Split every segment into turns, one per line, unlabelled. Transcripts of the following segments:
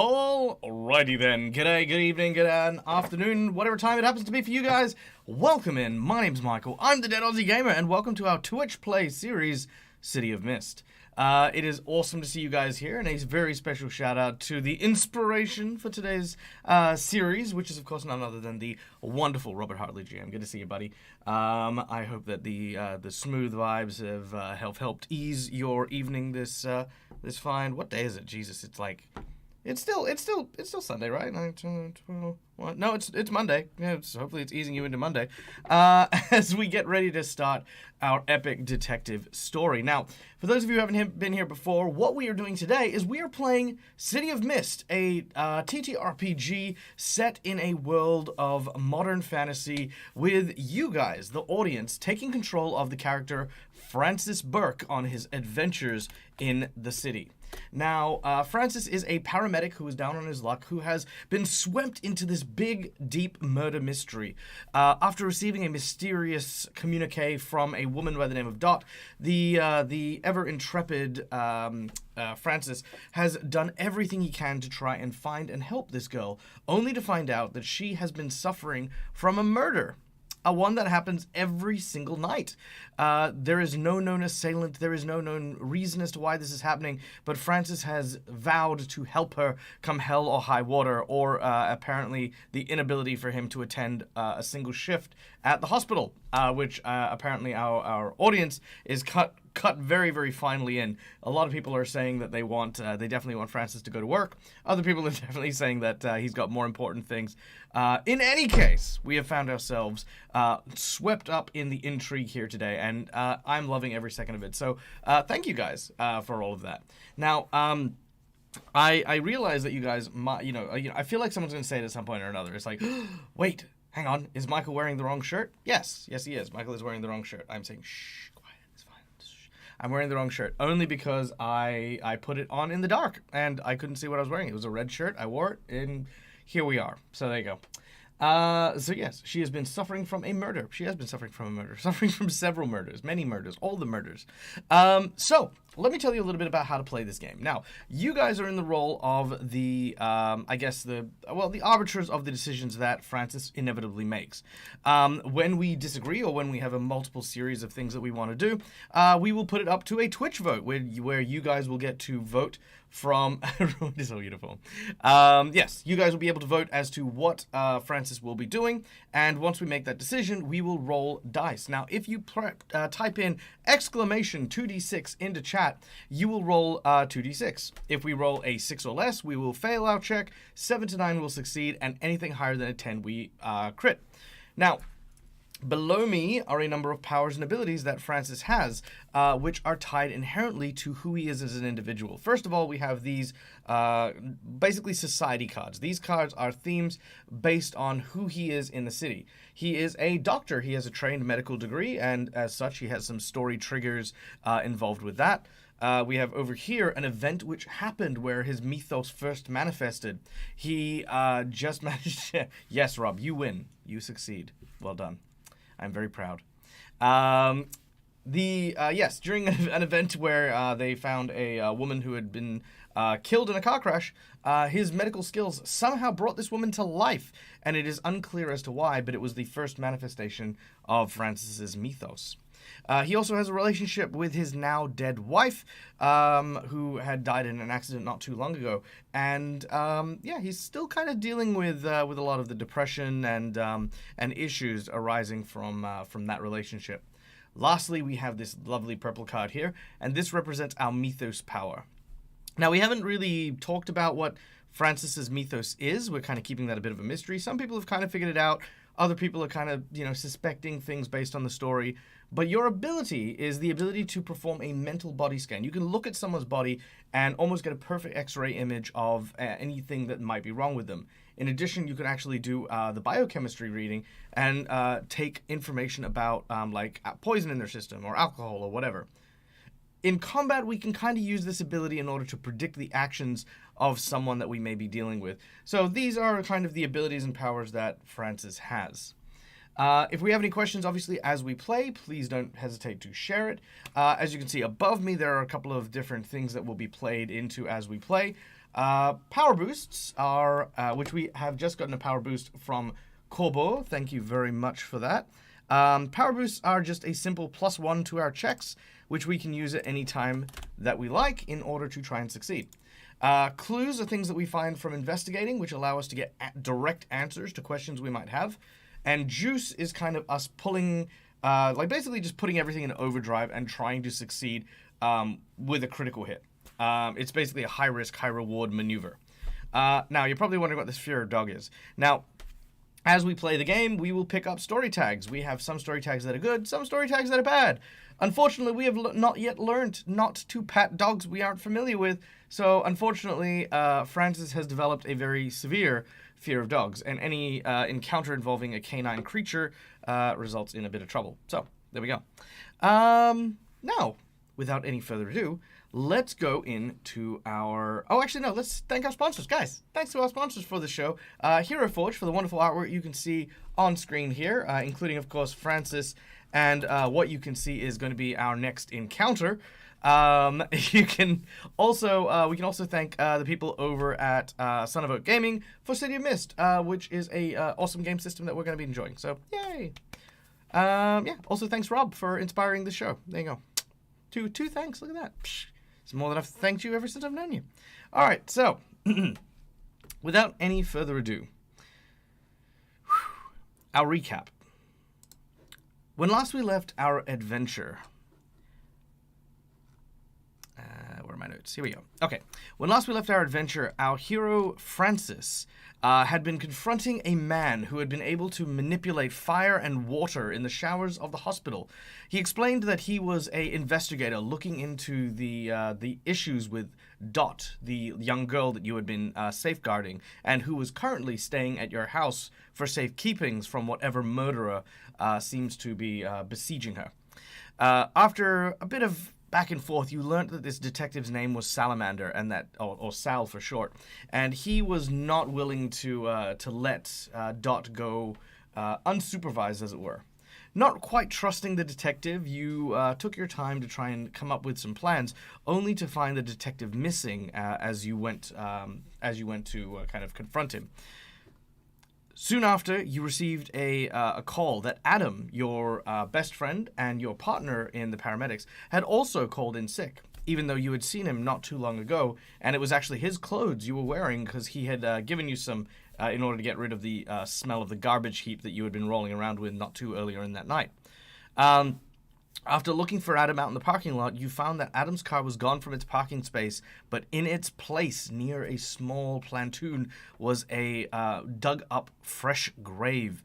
Alrighty then. G'day, good evening, good afternoon, whatever time it happens to be for you guys. Welcome in. My name's Michael. I'm the Dead Aussie Gamer, and welcome to our Twitch Play series, City of Mist. It is awesome to see you guys here, and a very special shout out to the inspiration for today's series, which is of course none other than the wonderful Robert Hartley GM. Good to see you, buddy. I hope that the smooth vibes have helped ease your evening this fine. What day is it? Jesus, it's like. It's still Sunday, right? 9, 10, 12, 1. No, it's Monday. Yeah, hopefully it's easing you into Monday. As we get ready to start our epic detective story. Now, for those of you who haven't been here before, what we are doing today is we are playing City of Mist, a TTRPG set in a world of modern fantasy with you guys, the audience, taking control of the character Francis Burke on his adventures in the city. Now, Francis is a paramedic who is down on his luck, who has been swept into this big, deep murder mystery. After receiving a mysterious communique from a woman by the name of Dot, the ever-intrepid Francis has done everything he can to try and find and help this girl, only to find out that she has been suffering from a murder. One that happens every single night. There is no known assailant. There is no known reason as to why this is happening, but Francis has vowed to help her come hell or high water, or apparently the inability for him to attend a single shift at the hospital, which apparently our audience is cut very, very finely in. A lot of people are saying that they definitely want Francis to go to work. Other people are definitely saying that he's got more important things. In any case, we have found ourselves swept up in the intrigue here today, and I'm loving every second of it. So thank you guys for all of that. Now, I realize that you guys, I feel like someone's going to say it at some point or another. It's like, wait, hang on, is Michael wearing the wrong shirt? Yes, he is. Michael is wearing the wrong shirt. I'm saying, shh. I'm wearing the wrong shirt, only because I put it on in the dark, and I couldn't see what I was wearing. It was a red shirt, I wore it, and here we are. So there you go. So yes, she has been suffering from a murder. Suffering from several murders, many murders, all the murders. So let me tell you a little bit about how to play this game. Now, you guys are in the role of the arbiters of the decisions that Francis inevitably makes. When we disagree, or when we have a multiple series of things that we want to do, we will put it up to a Twitch vote, where you guys will get to vote from. It is so beautiful. Yes, you guys will be able to vote as to what Francis will be doing, and once we make that decision, we will roll dice. Now, if you type in exclamation 2d6 into chat, you will roll 2d6. If we roll a 6 or less, we will fail our check. 7 to 9 will succeed, and anything higher than a 10 we crit. Now, below me are a number of powers and abilities that Francis has, which are tied inherently to who he is as an individual. First of all, we have these basically society cards. These cards are themes based on who he is in the city. He is a doctor. He has a trained medical degree, and as such, he has some story triggers involved with that. We have over here an event which happened where his mythos first manifested. He just managed to... Yes, Rob, you win. You succeed. Well done. I'm very proud. During an event where they found a woman who had been killed in a car crash, his medical skills somehow brought this woman to life, and it is unclear as to why, but it was the first manifestation of Francis's mythos. He also has a relationship with his now dead wife, who had died in an accident not too long ago, and he's still kind of dealing with a lot of the depression and issues arising from that relationship. Lastly, we have this lovely purple card here, and this represents our mythos power. Now, we haven't really talked about what Francis's mythos is. We're kind of keeping that a bit of a mystery. Some people have kind of figured it out. Other people are kind of, suspecting things based on the story. But your ability is the ability to perform a mental body scan. You can look at someone's body and almost get a perfect X-ray image of anything that might be wrong with them. In addition, you can actually do the biochemistry reading and take information about poison in their system or alcohol or whatever. In combat, we can kind of use this ability in order to predict the actions of someone that we may be dealing with. So these are kind of the abilities and powers that Francis has. If we have any questions, obviously, as we play, please don't hesitate to share it. As you can see above me, there are a couple of different things that will be played into as we play. Power boosts are, which we have just gotten a power boost from Corbo. Thank you very much for that. Power boosts are just a simple +1 to our checks, which we can use at any time that we like in order to try and succeed. Clues are things that we find from investigating, which allow us to get direct answers to questions we might have. And juice is kind of us pulling, basically just putting everything in overdrive and trying to succeed with a critical hit. It's basically a high-risk, high-reward maneuver. Now, you're probably wondering what this Fear of Dog is. Now, as we play the game, we will pick up story tags. We have some story tags that are good, some story tags that are bad. Unfortunately, we have not yet learned not to pat dogs we aren't familiar with. So, unfortunately, Francis has developed a very severe fear of dogs, and any encounter involving a canine creature results in a bit of trouble. So, there we go. Now, without any further ado, let's go into our... Oh, actually, no, let's thank our sponsors. Guys, thanks to our sponsors for the show. Hero Forge for the wonderful artwork you can see on screen here, including, of course, Francis. And what you can see is going to be our next encounter. We can also thank the people over at Son of Oak Gaming for City of Mist, which is a awesome game system that we're going to be enjoying. So, yay! Also thanks, Rob, for inspiring the show. There you go. Two thanks. Look at that. Psh, it's more than I've thanked you ever since I've known you. All right, so without any further ado, our recap. When last we left our adventure... where are my notes? Here we go. Okay. When last we left our adventure, our hero, Francis, had been confronting a man who had been able to manipulate fire and water in the showers of the hospital. He explained that he was an investigator looking into the issues with Dot, the young girl that you had been safeguarding, and who was currently staying at your house for safekeepings from whatever murderer seems to be besieging her. After a bit of back and forth, you learned that this detective's name was Salamander, and that, or Sal for short, and he was not willing to let Dot go unsupervised, as it were. Not quite trusting the detective, you took your time to try and come up with some plans, only to find the detective missing as you went to kind of confront him. Soon after, you received a call that Adam, your best friend and your partner in the paramedics, had also called in sick, even though you had seen him not too long ago, and it was actually his clothes you were wearing because he had given you some in order to get rid of the smell of the garbage heap that you had been rolling around with not too earlier in that night. After looking for Adam out in the parking lot, you found that Adam's car was gone from its parking space, but in its place, near a small plantoon, was a dug-up fresh grave.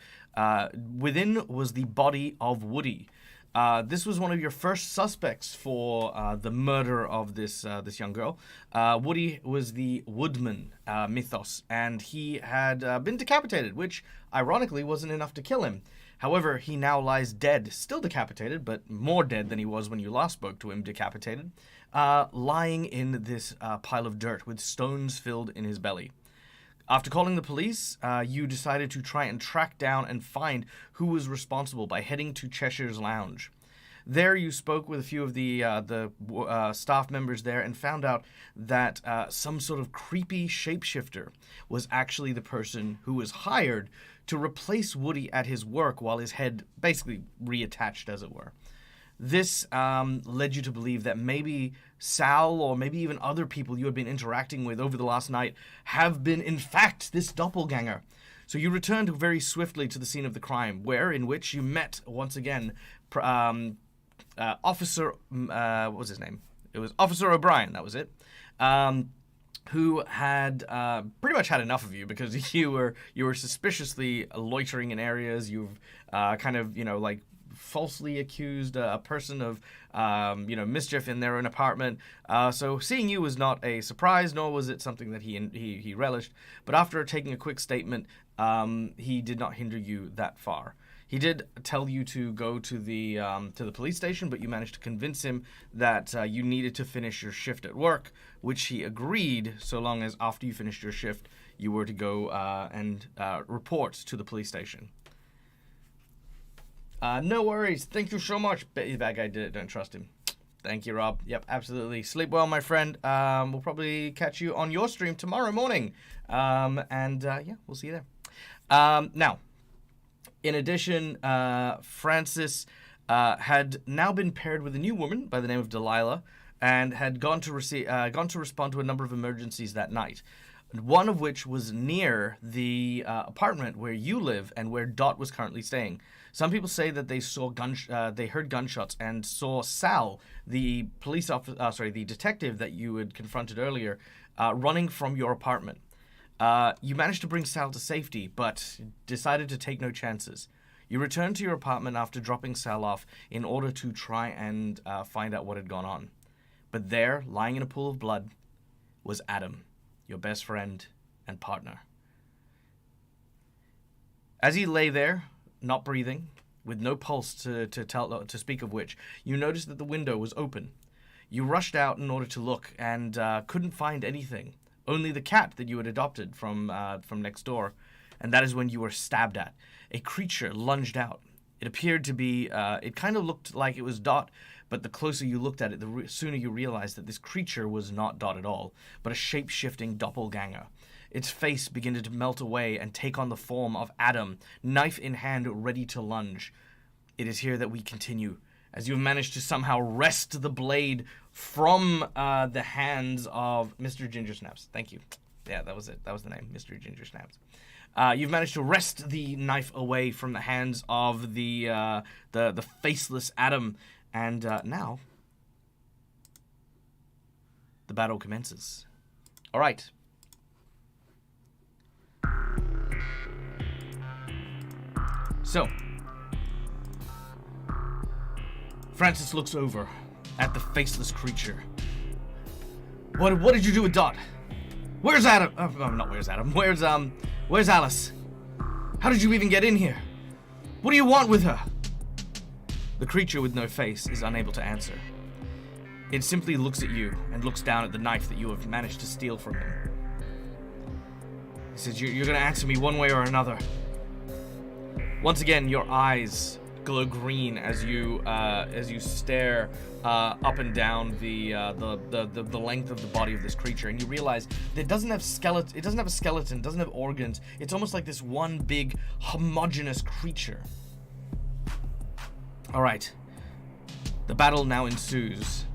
Within was the body of Woody. This was one of your first suspects for the murder of this young girl. Woody was the Woodman mythos, and he had been decapitated, which, ironically, wasn't enough to kill him. However, he now lies dead, still decapitated, but more dead than he was when you last spoke to him, decapitated, lying in this pile of dirt with stones filled in his belly. After calling the police, you decided to try and track down and find who was responsible by heading to Cheshire's Lounge. There you spoke with a few of the staff members there and found out that some sort of creepy shapeshifter was actually the person who was hired to replace Woody at his work while his head basically reattached, as it were. This led you to believe that maybe Sal or maybe even other people you had been interacting with over the last night have been, in fact, this doppelganger. So you returned very swiftly to the scene of the crime, in which you met, once again, Officer... what was his name? It was Officer O'Brien, that was it. Who had pretty much had enough of you because you were suspiciously loitering in areas. You've falsely accused a person of mischief in their own apartment. So seeing you was not a surprise, nor was it something that he relished. But after taking a quick statement, he did not hinder you that far. He did tell you to go to the police station, but you managed to convince him that you needed to finish your shift at work, which he agreed, so long as after you finished your shift, you were to go and report to the police station. No worries. Thank you so much. Bet you that guy did it. Don't trust him. Thank you, Rob. Yep, absolutely. Sleep well, my friend. We'll probably catch you on your stream tomorrow morning. Yeah, we'll see you there. Now, in addition, Francis had now been paired with a new woman by the name of Delilah, and had gone to respond to a number of emergencies that night. One of which was near the apartment where you live and where Dot was currently staying. Some people say that they heard gunshots and saw Sal, the the detective that you had confronted earlier, running from your apartment. You managed to bring Sal to safety, but decided to take no chances. You returned to your apartment after dropping Sal off in order to try and find out what had gone on. But there, lying in a pool of blood, was Adam, your best friend and partner. As he lay there, not breathing, with no pulse to speak of which, you noticed that the window was open. You rushed out in order to look and couldn't find anything. Only the cat that you had adopted from next door, and that is when you were stabbed at. A creature lunged out. It appeared to be, it kind of looked like it was Dot, but the closer you looked at it, the sooner you realized that this creature was not Dot at all, but a shape-shifting doppelganger. Its face began to melt away and take on the form of Adam, knife in hand, ready to lunge. It is here that we continue, as you have managed to somehow wrest the blade from the hands of Mr. Ginger Snaps. Thank you. Yeah, that was it. That was the name, Mr. Ginger Snaps. You've managed to wrest the knife away from the hands of the faceless Adam, and now the battle commences. All right. So, Francis looks over at the faceless creature. What did you do with Dot? Where's Adam? Oh, not where's Adam. Where's Alice? How did you even get in here? What do you want with her? The creature with no face is unable to answer. It simply looks at you and looks down at the knife that you have managed to steal from him. He says, you're going to answer me one way or another. Once again, your eyes glow green as you stare up and down the length of the body of this creature, and you realize that it doesn't have skeleton. It doesn't have a skeleton. It doesn't have organs. It's almost like this one big homogeneous creature. All right, the battle now ensues.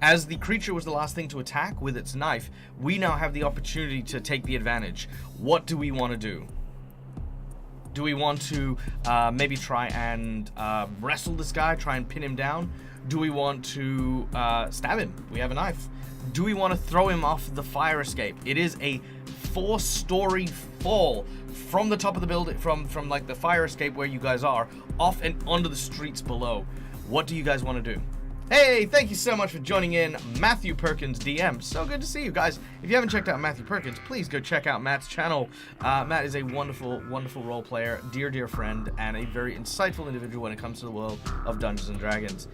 As the creature was the last thing to attack with its knife, we now have the opportunity to take the advantage. What do we want to do? Do we want to maybe try and wrestle this guy, try and pin him down? Do we want to stab him? We have a knife. Do we want to throw him off the fire escape? It is a 4-story fall from the top of the building, from like the fire escape where you guys are, off and onto the streets below. What do you guys want to do? Hey, thank you so much for joining in, Matthew Perkins DM. So good to see you guys. If you haven't checked out Matthew Perkins, please go check out Matt's channel. Matt is a wonderful, wonderful role player, dear friend, and a very insightful individual when it comes to the world of Dungeons and Dragons.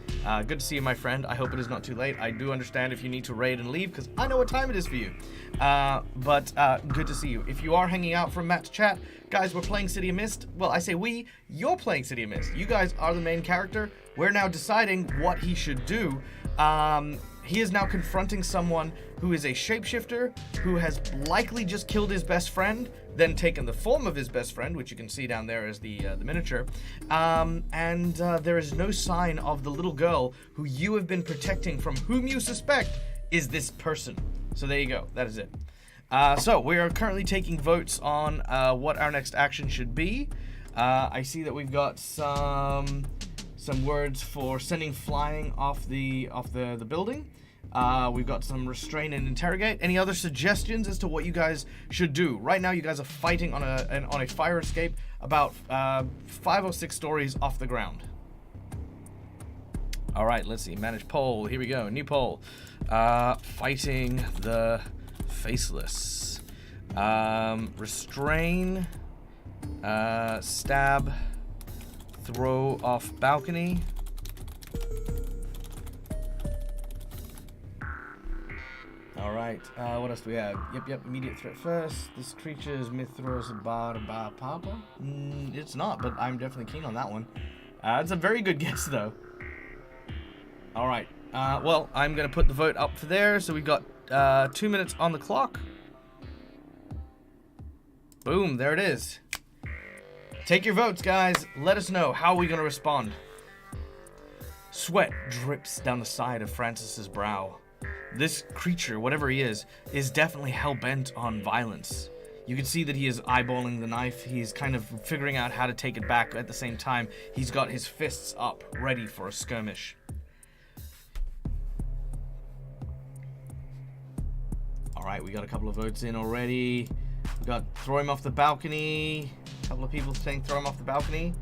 Good to see you, my friend. I hope it is not too late. I do understand if you need to raid and leave, because I know what time it is for you. But good to see you. If you are hanging out from Matt's chat, guys, we're playing City of Mist. Well, I say we, you're playing City of Mist. You guys are the main character. We're now deciding what he should do. He is now confronting someone who is a shapeshifter, who has likely just killed his best friend, then taken the form of his best friend, which you can see down there as the miniature. There is no sign of the little girl who you have been protecting, from whom you suspect is this person. So there you go. That is it. So we are currently taking votes on what our next action should be. I see that we've got some words for sending flying off the building. We've got some restrain and interrogate. Any other suggestions as to what you guys should do? Right now, you guys are fighting on a fire escape about 5 or 6 stories off the ground. All right, let's see. Manage poll. Here we go. New poll. Fighting the faceless. Restrain. Stab. Throw off balcony. All right. What else do we have? Yep. Immediate threat first. This creature's Mithros Barba Papa. It's not, but I'm definitely keen on that one. It's a very good guess, though. All right. Well, I'm going to put the vote up for there. So we've got 2 minutes on the clock. Boom, there it is. Take your votes, guys. Let us know. How are we going to respond? Sweat drips down the side of Francis's brow. This creature, whatever he is definitely hell-bent on violence. You can see that he is eyeballing the knife. He's kind of figuring out how to take it back. At the same time, he's got his fists up, ready for a skirmish. Alright, we got a couple of votes in already. We got throw him off the balcony. A couple of people saying throw him off the balcony.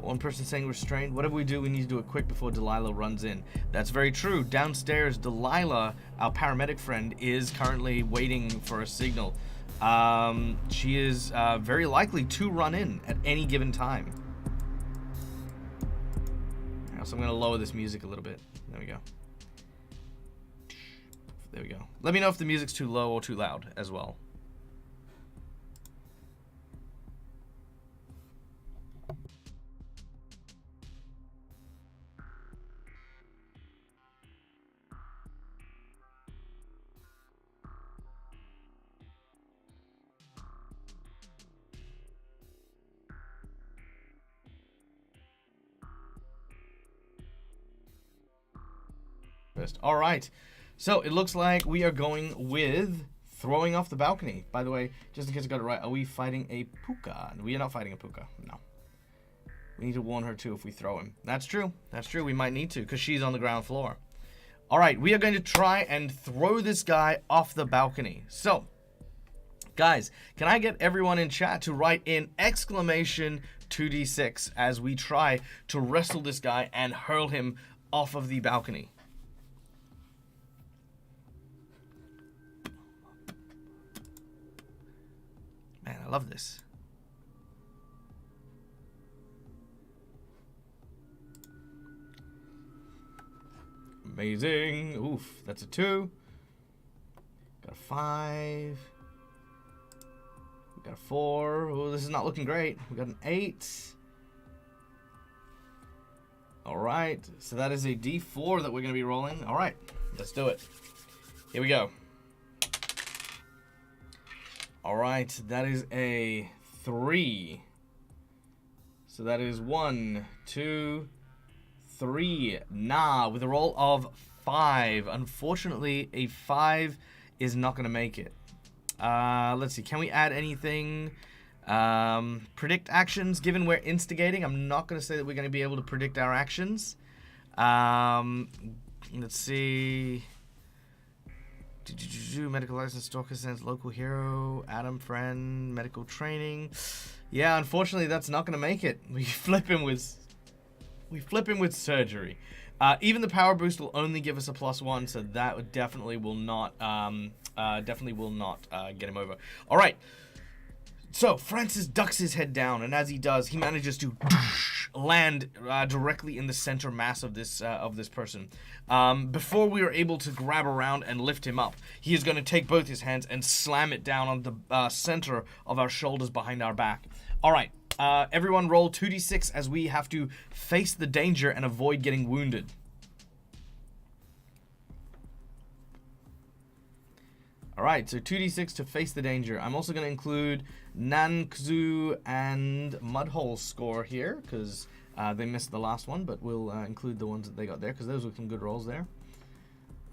One person saying restrained. Whatever we do, we need to do it quick before Delilah runs in. That's very true. Downstairs, Delilah, our paramedic friend, is currently waiting for a signal. She is very likely to run in at any given time. So I'm going to lower this music a little bit. There we go. There we go. Let me know if the music's too low or too loud as well. All right, so it looks like we are going with throwing off the balcony. By the way, just in case I got it right, are we fighting a puka? We are not fighting a puka. No. We need to warn her too if we throw him. That's true. That's true. We might need to because she's on the ground floor. All right, we are going to try and throw this guy off the balcony. So, guys, can I get everyone in chat to write in exclamation 2d6 as we try to wrestle this guy and hurl him off of the balcony? Man, I love this. Amazing. Oof, that's a 2. Got a 5. We got a 4. Oh, this is not looking great. We got an 8. All right, so that is a D4 that we're going to be rolling. All right, let's do it. Here we go. All right, that is a 3. So that is 1, 2, 3. Nah, with a roll of 5. Unfortunately, a 5 is not going to make it. Let's see. Can we add anything? Predict actions. Given we're instigating, I'm not going to say that we're going to be able to predict our actions. Let's see. Medical license, stalker sense, local hero, Adam friend, medical training. Yeah, unfortunately, that's not going to make it. We flip him with surgery. Even the power boost will only give us a +1, so that definitely will not get him over. All right. So Francis ducks his head down, and as he does, he manages to land directly in the center mass of this person. Before we are able to grab around and lift him up, he is going to take both his hands and slam it down on the center of our shoulders behind our back. All right, everyone roll 2d6 as we have to face the danger and avoid getting wounded. All right, so 2d6 to face the danger. I'm also going to include Nankzu and Mudhole's score here because they missed the last one, but we'll include the ones that they got there because those were some good rolls there.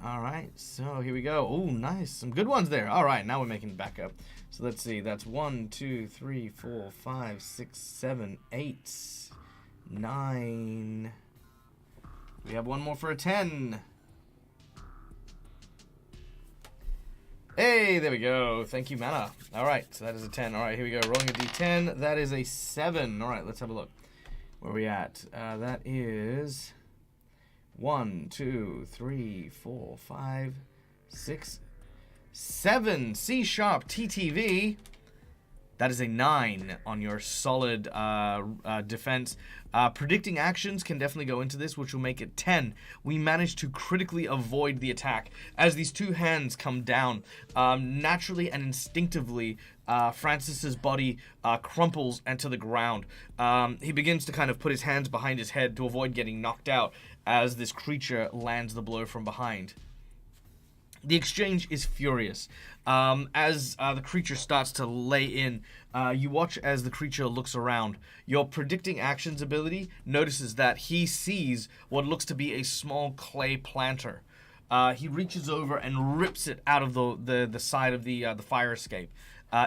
All right, so here we go. Oh, nice. Some good ones there. All right, now we're making it back up. So let's see. That's 1, 2, 3, 4, 5, 6, 7, 8, 9. We have one more for a 10. Hey, there we go. Thank you, Mana. All right, so that is a 10. All right, here we go. Rolling a d10. That is a 7. All right, let's have a look. Where are we at? That is 1, 2, 3, 4, 5, 6, 7. C# TTV. That is a 9 on your solid defense. Predicting actions can definitely go into this, which will make it 10. We managed to critically avoid the attack. As these two hands come down, naturally and instinctively, Francis's body crumples into the ground. He begins to kind of put his hands behind his head to avoid getting knocked out. as this creature lands the blow from behind. The exchange is furious. As the creature starts to lay in, you watch as the creature looks around. Your predicting actions ability notices that he sees what looks to be a small clay planter. He reaches over and rips it out of the side of the fire escape.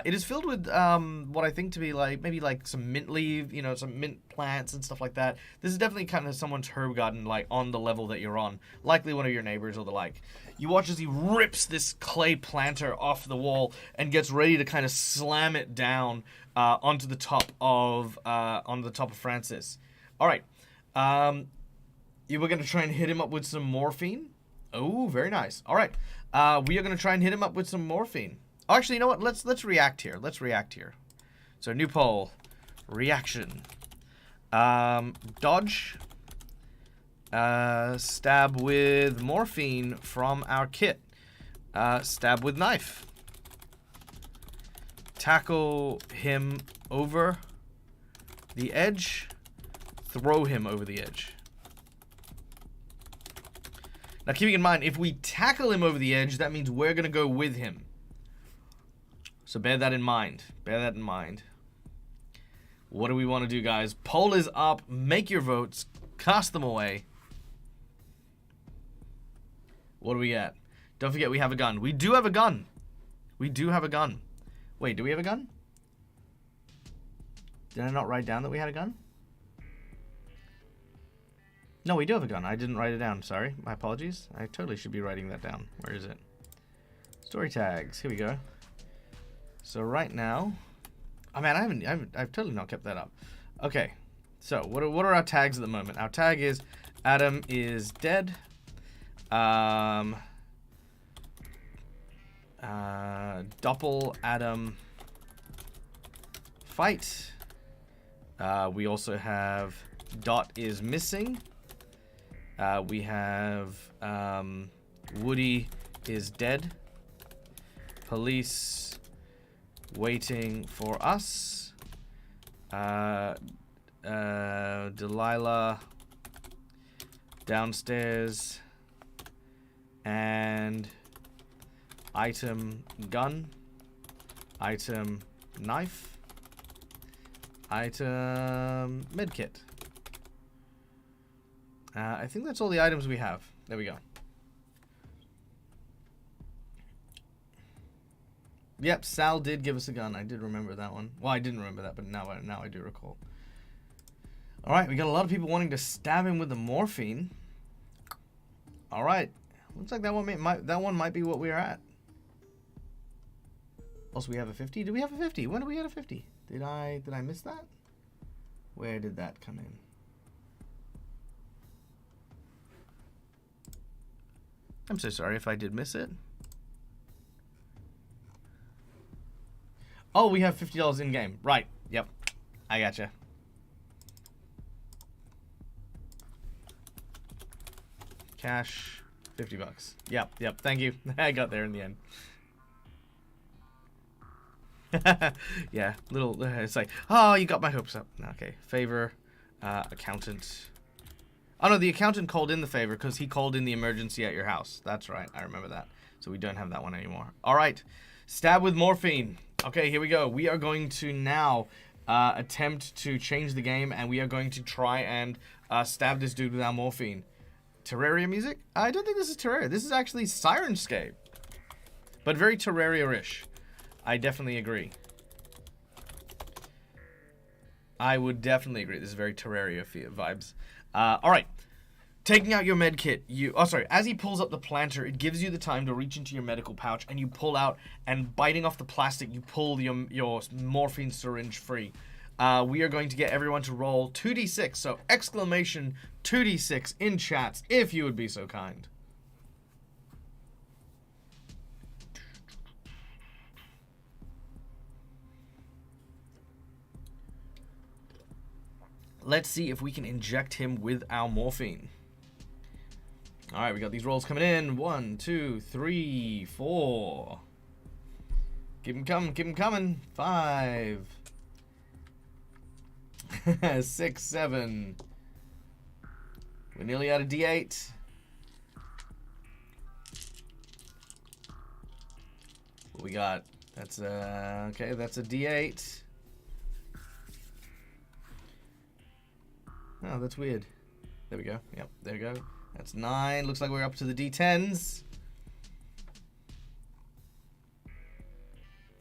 It is filled with what I think to be maybe some mint leaf, some mint plants and stuff like that. This is definitely kind of someone's herb garden, on the level that you're on. Likely one of your neighbors or the like. You watch as he rips this clay planter off the wall and gets ready to kind of slam it down onto the top of Francis. All right, you were gonna try and hit him up with some morphine. Oh, very nice. All right, we are gonna try and hit him up with some morphine. Actually, you know what? Let's react here. So new poll, reaction, dodge, stab with morphine from our kit, stab with knife, tackle him over the edge, throw him over the edge. Now, keeping in mind, if we tackle him over the edge, that means we're gonna go with him. So bear that in mind. What do we want to do, guys? Poll is up. Make your votes. Cast them away. What do we get? Don't forget we have a gun. We do have a gun. Wait, do we have a gun? Did I not write down that we had a gun? No, we do have a gun. I didn't write it down. Sorry. My apologies. I totally should be writing that down. Where is it? Story tags. Here we go. So right now, oh man, I've totally not kept that up. Okay, so what are our tags at the moment? Our tag is Adam is dead. Doppel Adam fight. We also have Dot is missing. We have Woody is dead. Police waiting for us. Delilah downstairs. And item gun. Item knife. Item medkit. I think that's all the items we have. There we go. Yep, Sal did give us a gun. I did remember that one. Well, I didn't remember that, but now I do recall. All right, we got a lot of people wanting to stab him with the morphine. All right, looks like that one might be what we're at. Also, we have a 50. Do we have a 50? When did we get a 50? Did I miss that? Where did that come in? I'm so sorry if I did miss it. Oh, we have $50 in game. Right. Yep. I gotcha. Cash, $50. Yep. Thank you. I got there in the end. Yeah, it's like, oh, you got my hopes up. Okay. Favor, accountant. Oh, no, the accountant called in the favor because he called in the emergency at your house. That's right. I remember that. So we don't have that one anymore. All right. Stab with morphine. Okay, here we go. We are going to now attempt to change the game, and we are going to try and stab this dude with our morphine. Terraria music? I don't think this is Terraria. This is actually Sirenscape. But very Terraria-ish. I definitely agree. I would definitely agree. This is very Terraria vibes. All right. Taking out your med kit, as he pulls up the planter, it gives you the time to reach into your medical pouch and you pull out, and biting off the plastic, you pull your morphine syringe free. We are going to get everyone to roll 2d6, so exclamation 2d6 in chats, if you would be so kind. Let's see if we can inject him with our morphine. All right, we got these rolls coming in. 1, 2, 3, 4. Keep them coming. 5. 6, 7. We're nearly out of D8. What we got? That's okay, that's a D8. Oh, that's weird. There we go. Yep, there we go. That's 9. Looks like we're up to the D10s.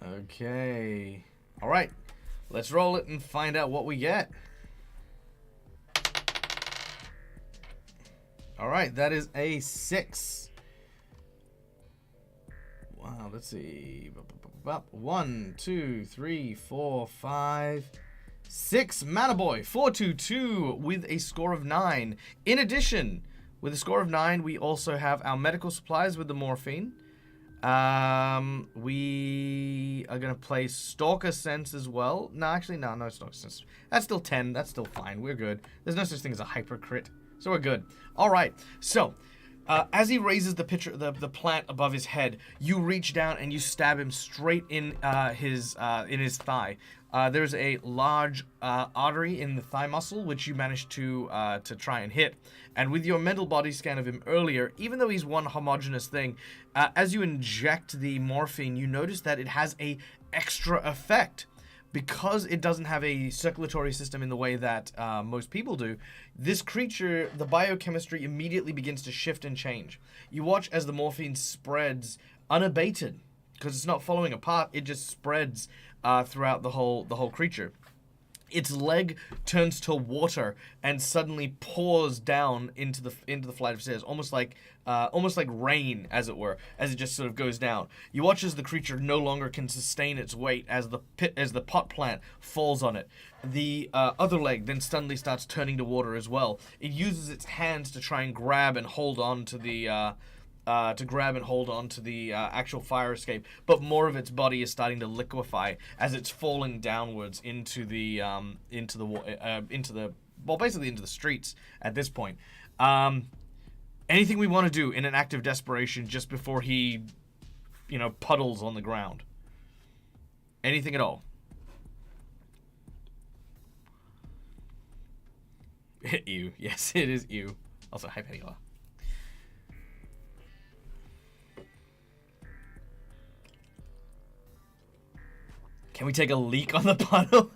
Okay. All right. Let's roll it and find out what we get. All right, that is a 6. Wow, let's see. 1, 2, 3, 4, 5, 6. Manaboy 422 with a score of 9. In addition, with a score of 9, we also have our medical supplies with the morphine. We are gonna play Stalker Sense as well. No, actually, no Stalker Sense. That's still 10. That's still fine. We're good. There's no such thing as a hyper crit, so we're good. All right. So, as he raises the plant above his head, you reach down and you stab him straight in his thigh. There's a large artery in the thigh muscle which you managed to try and hit. And with your mental body scan of him earlier, even though he's one homogeneous thing, as you inject the morphine, you notice that it has a extra effect. Because it doesn't have a circulatory system in the way that most people do, this creature, the biochemistry immediately begins to shift and change. You watch as the morphine spreads unabated, because it's not following a path, it just spreads throughout the whole creature. Its leg turns to water and suddenly pours down into the flight of stairs, almost like rain, as it were, as it just sort of goes down. You watch as the creature no longer can sustain its weight as the pot plant falls on it. The other leg then suddenly starts turning to water as well. It uses its hands to try and grab and hold on to the actual fire escape, but more of its body is starting to liquefy as it's falling downwards into the streets at this point. Anything we want to do in an act of desperation just before he, puddles on the ground? Anything at all? Ew. Yes, it is ew. Also, hi, Petty. Can we take a leak on the puddle?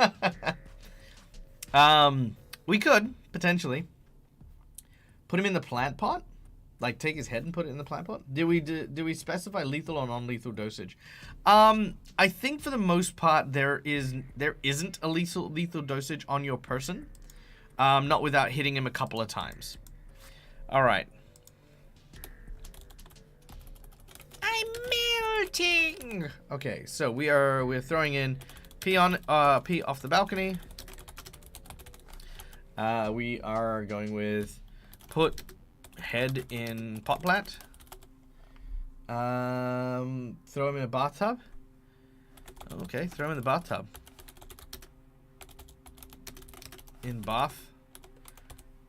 We could, potentially. Put him in the plant pot? Like, take his head and put it in the plant pot? Do we specify lethal or non-lethal dosage? I think for the most part there isn't a lethal dosage on your person. Not without hitting him a couple of times. Alright. I'm melting. Okay, so we're throwing in pee off the balcony. We are going with put head in pot plant. Throw him in a bathtub. Okay, throw him in the bathtub. In bath.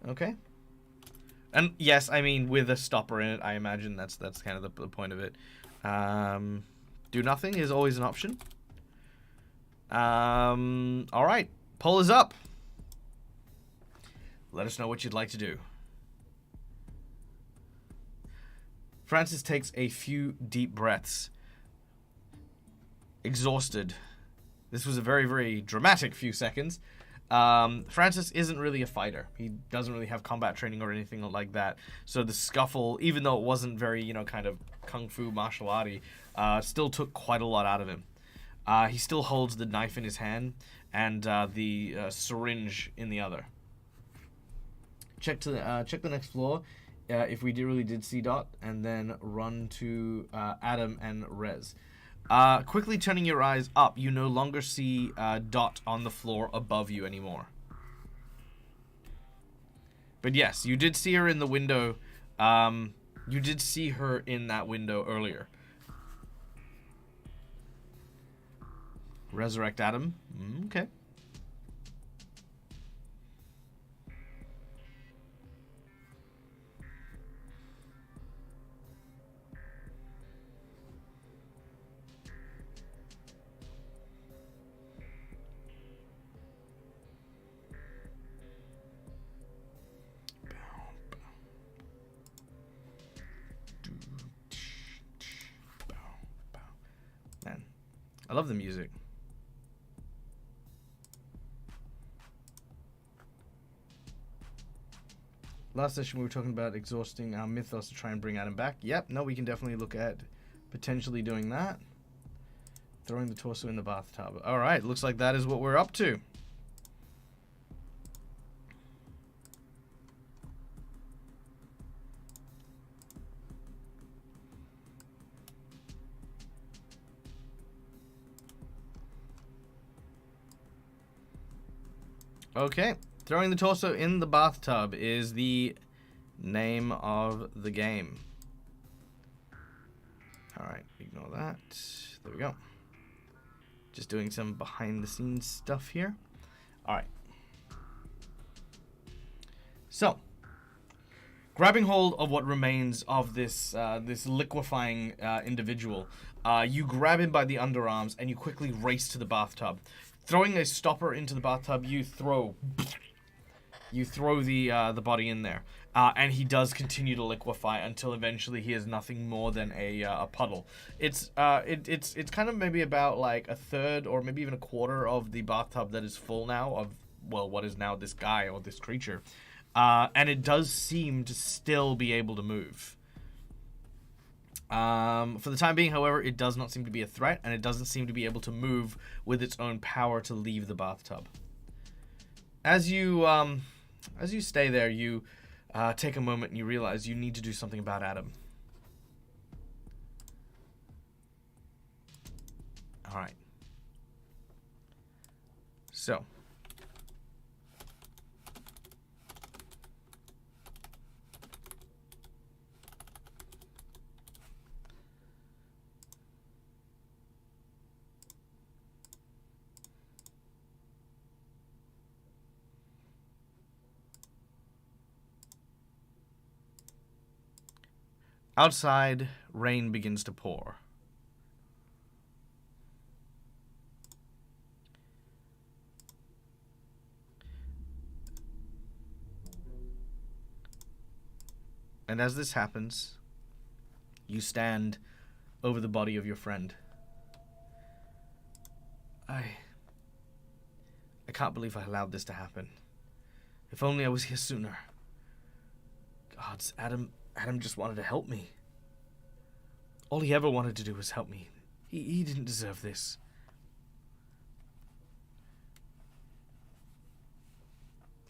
Okay. And yes, I mean with a stopper in it, I imagine that's kind of the point of it. Do nothing is always an option. All right, poll is up. Let us know what you'd like to do. Francis takes a few deep breaths. Exhausted. This was a very, very dramatic few seconds. Francis isn't really a fighter. He doesn't really have combat training or anything like that. So the scuffle, even though it wasn't very, kind of kung fu martial arty, still took quite a lot out of him. He still holds the knife in his hand and the syringe in the other. Check the next floor if we really did see Dot, and then run to Adam and Rez. Quickly turning your eyes up, you no longer see Dot on the floor above you anymore. But yes, you did see her in the window. You did see her in that window earlier. Resurrect Adam. Okay. I love the music. Last session we were talking about exhausting our mythos to try and bring Adam back. Yep, no, we can definitely look at potentially doing that. Throwing the torso in the bathtub. Alright, looks like that is what we're up to. Okay, throwing the torso in the bathtub is the name of the game. Alright, ignore that. There we go. Just doing some behind the scenes stuff here. Alright. So, grabbing hold of what remains of this this liquefying individual, you grab him by the underarms and you quickly race to the bathtub. Throwing a stopper into the bathtub, you throw the body in there, and he does continue to liquefy until eventually he is nothing more than a puddle. It's kind of maybe about like a third or maybe even a quarter of the bathtub that is full now of, well, what is now this guy or this creature, and it does seem to still be able to move. For the time being, however, it does not seem to be a threat, and it doesn't seem to be able to move with its own power to leave the bathtub. As you stay there, you take a moment and you realize you need to do something about Adam. All right. So. Outside, rain begins to pour. And as this happens, you stand over the body of your friend. I can't believe I allowed this to happen. If only I was here sooner. Gods, Adam just wanted to help me. All he ever wanted to do was help me. He didn't deserve this.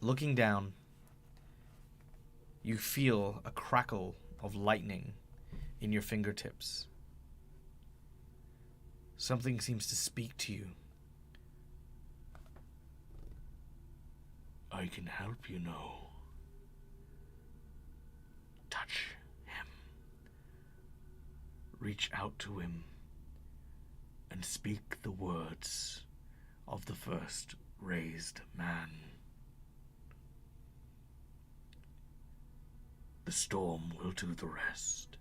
Looking down, you feel a crackle of lightning in your fingertips. Something seems to speak to you. I can help you now. Touch him. Reach out to him and speak the words of the first raised man. The storm will do the rest.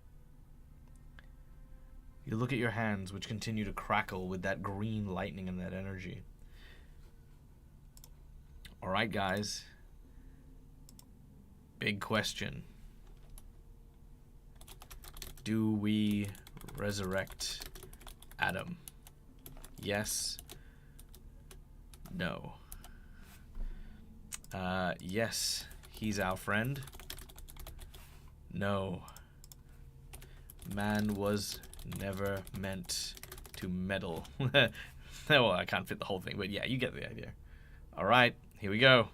You look at your hands, which continue to crackle with that green lightning and that energy. Alright, guys. Big question. Do we resurrect Adam? Yes. No. Yes, he's our friend. No. Man was never meant to meddle. Well, I can't fit the whole thing, but yeah, you get the idea. Alright, here we go.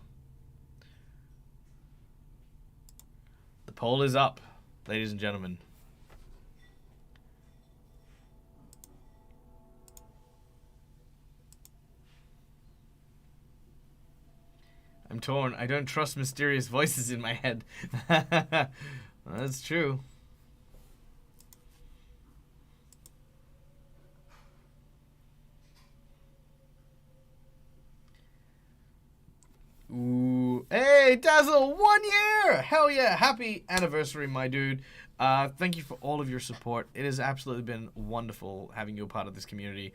The poll is up, ladies and gentlemen. I'm torn. I don't trust mysterious voices in my head. That's true. Ooh. Hey, Dazzle, 1 year! Hell yeah, happy anniversary, my dude. Thank you for all of your support. It has absolutely been wonderful having you a part of this community.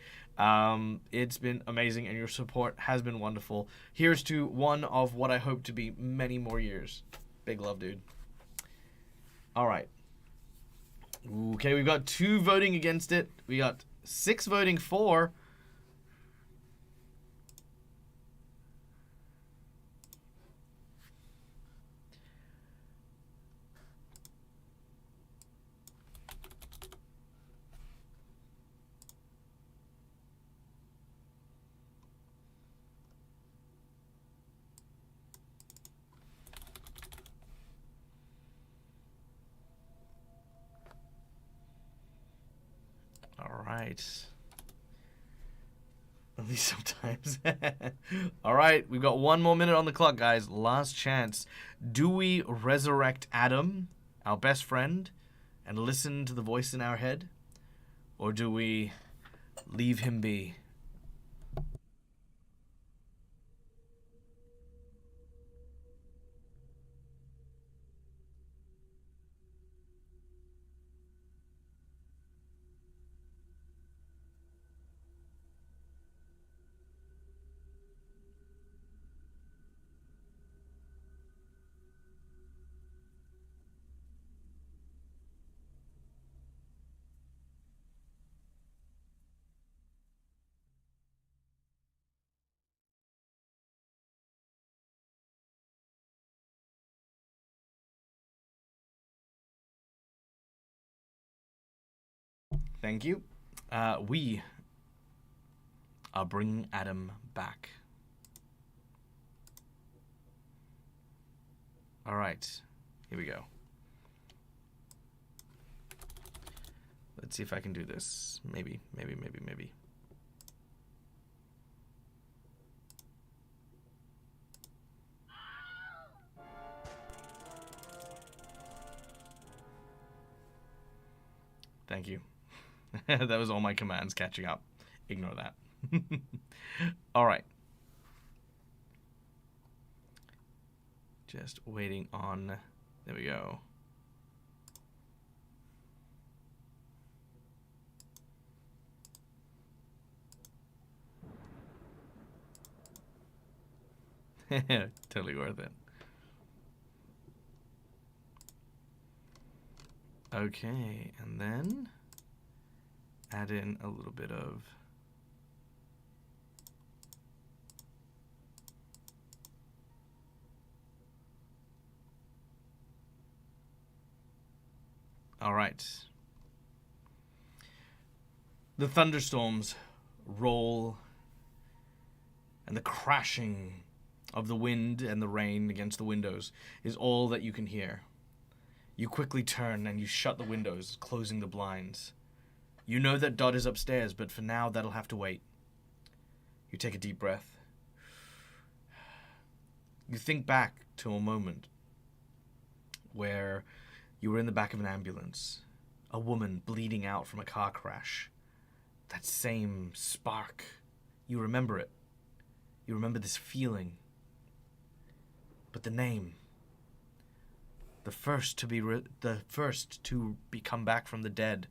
It's been amazing, and your support has been wonderful. Here's to one of what I hope to be many more years. Big love, dude. All right. Okay, we've got 2 voting against it. We got 6 voting for. right. At least sometimes. All right, we've got 1 more minute on the clock, guys. Last chance. Do we resurrect Adam, our best friend, and listen to the voice in our head? Or do we leave him be? Thank you. We are bringing Adam back. All right, here we go. Let's see if I can do this. Maybe. Thank you. That was all my commands catching up. Ignore that. All right. Just waiting on... There we go. Totally worth it. Okay, and then add in a little bit of all right. The thunderstorms roll, and the crashing of the wind and the rain against the windows is all that you can hear. You quickly turn and you shut the windows, closing the blinds. You know that Dot is upstairs, but for now that'll have to wait. You take a deep breath. You think back to a moment where you were in the back of an ambulance, a woman bleeding out from a car crash. That same spark. You remember it. You remember this feeling. But the name, the first to be come back from the dead.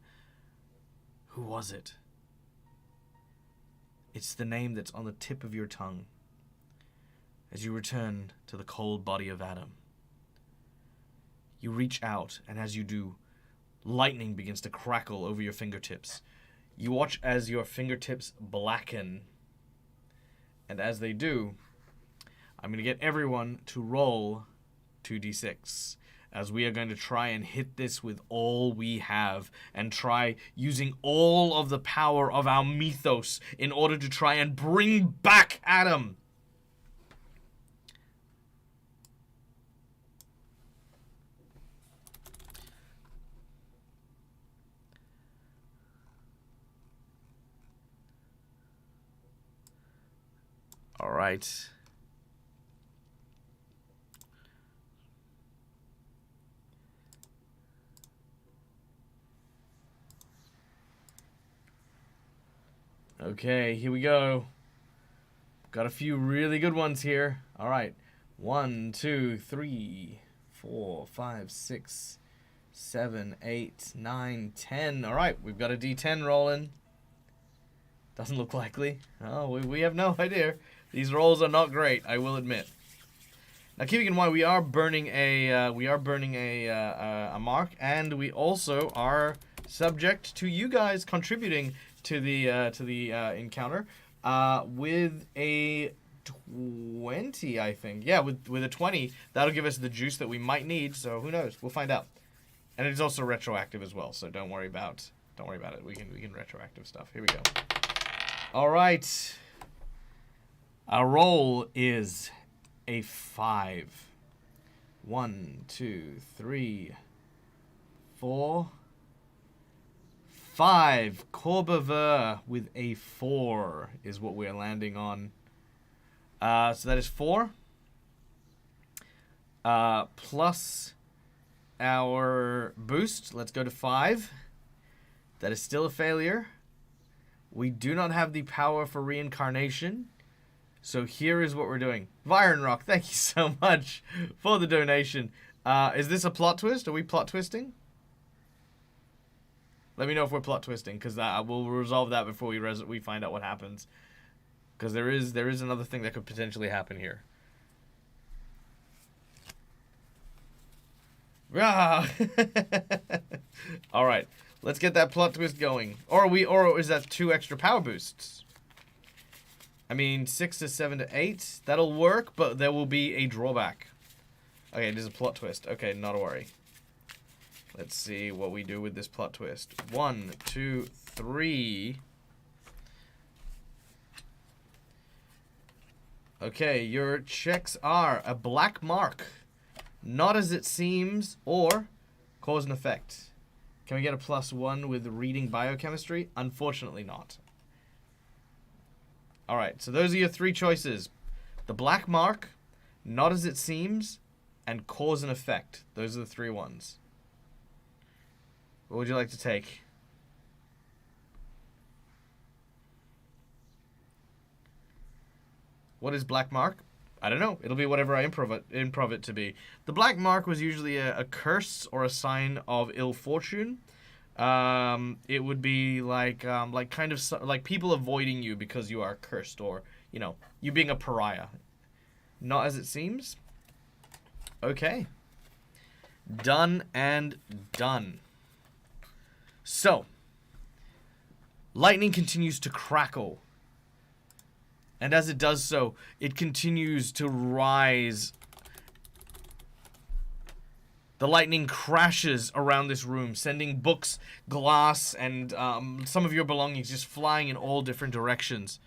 Who was it? It's the name that's on the tip of your tongue as you return to the cold body of Adam. You reach out, and as you do, lightning begins to crackle over your fingertips. You watch as your fingertips blacken, and as they do, I'm going to get everyone to roll 2d6, as we are going to try and hit this with all we have, and try using all of the power of our mythos in order to try and bring back Adam. All right. Okay, here we go. Got a few really good ones here. All right. 1, 2, 3, 4, 5, 6, 7, 8, 9, 10. All right, we've got a D10 rolling. Doesn't look likely. Oh, we have no idea. These rolls are not great, I will admit. Now, keeping in mind, we are burning a mark, and we also are subject to you guys contributing to the encounter with a 20, I think. Yeah, with a 20, that'll give us the juice that we might need. So who knows? We'll find out. And it's also retroactive as well. So don't worry about it. We can retroactive stuff. Here we go. All right. Our roll is a 5. 1, 2, 3, 4, 5. Courbevoie with a 4 is what we're landing on. So that is 4. Plus our boost. Let's go to 5. That is still a failure. We do not have the power for reincarnation. So here is what we're doing. Viron Rock, thank you so much for the donation. Is this a plot twist? Are we plot twisting? Let me know if we're plot twisting, because we'll resolve that before we find out what happens. Because there is another thing that could potentially happen here. Ah. All right, let's get that plot twist going. Or is that 2 extra power boosts? I mean, 6 to 7 to 8. That'll work, but there will be a drawback. Okay, it is a plot twist. Okay, not a worry. Let's see what we do with this plot twist. 1, 2, 3. Okay, your checks are a black mark, not as it seems, or cause and effect. Can we get a +1 with reading biochemistry? Unfortunately not. Alright, so those are your 3 choices. The black mark, not as it seems, and cause and effect. Those are the 3 ones. What would you like to take? What is black mark? I don't know. It'll be whatever I improv it to be. The black mark was usually a curse or a sign of ill fortune. It would be like kind of like people avoiding you because you are cursed, or you know, you being a pariah. Not as it seems. Okay. Done and done. So, lightning continues to crackle. And as it does so, it continues to rise. The lightning crashes around this room, sending books, glass, and some of your belongings just flying in all different directions.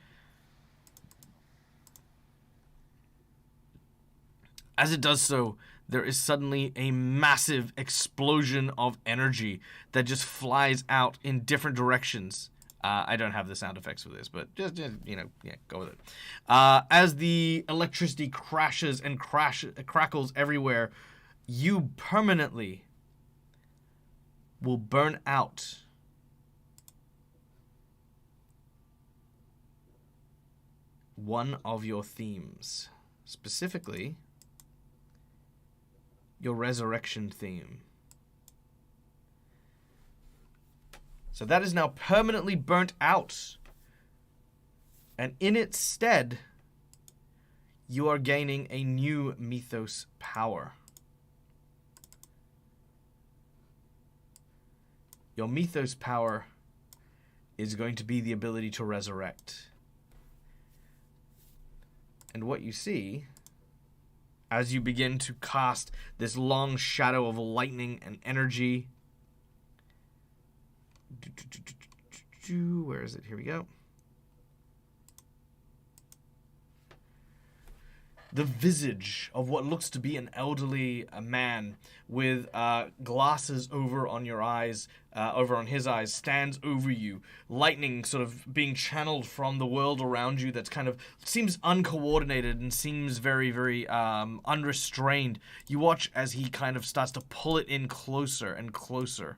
As it does so, there is suddenly a massive explosion of energy that just flies out in different directions. I don't have the sound effects for this, but just you know, yeah, go with it. As the electricity crashes and crackles everywhere, you permanently will burn out. One of your themes, specifically your resurrection theme. So that is now permanently burnt out. And in its stead, you are gaining a new mythos power. Your mythos power is going to be the ability to resurrect. And what you see, as you begin to cast this long shadow of lightning and energy, where is it? Here we go. The visage of what looks to be an elderly man with glasses over on your eyes, over on his eyes, stands over you. Lightning sort of being channeled from the world around you that's kind of seems uncoordinated and seems very, very unrestrained. You watch as he kind of starts to pull it in closer and closer.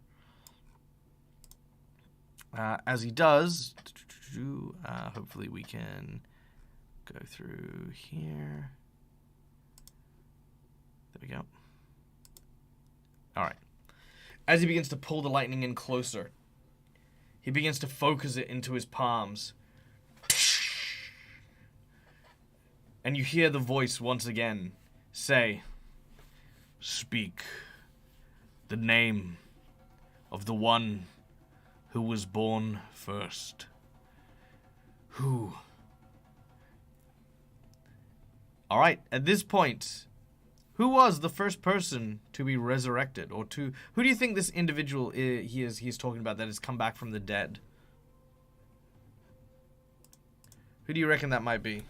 As he does, hopefully we can go through here. There we go. All right. As he begins to pull the lightning in closer, he begins to focus it into his palms. And you hear the voice once again say, "Speak the name of the one who was born first. Who?" All right, at this point, who was the first person to be resurrected? Or who do you think this individual he's talking about that has come back from the dead? Who do you reckon that might be?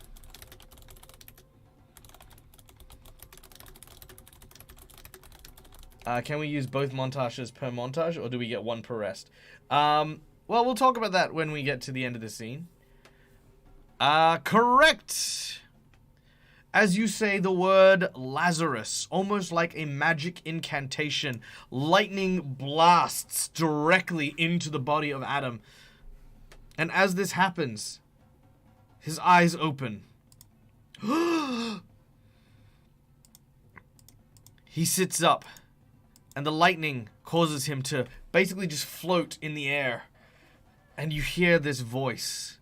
Can we use both montages per montage, or do we get one per rest? Well, we'll talk about that when we get to the end of the scene. Correct! As you say the word Lazarus, almost like a magic incantation, lightning blasts directly into the body of Adam. And as this happens, his eyes open. He sits up, and the lightning causes him to basically just float in the air. And you hear this voice.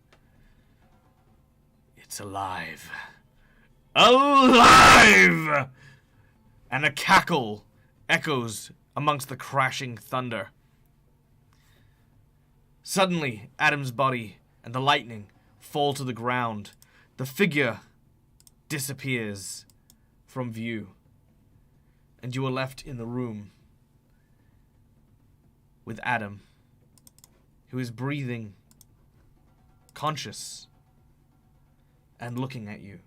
It's alive. Alive! And a cackle echoes amongst the crashing thunder. Suddenly, Adam's body and the lightning fall to the ground. The figure disappears from view. And you are left in the room with Adam, who is breathing, conscious, and looking at you.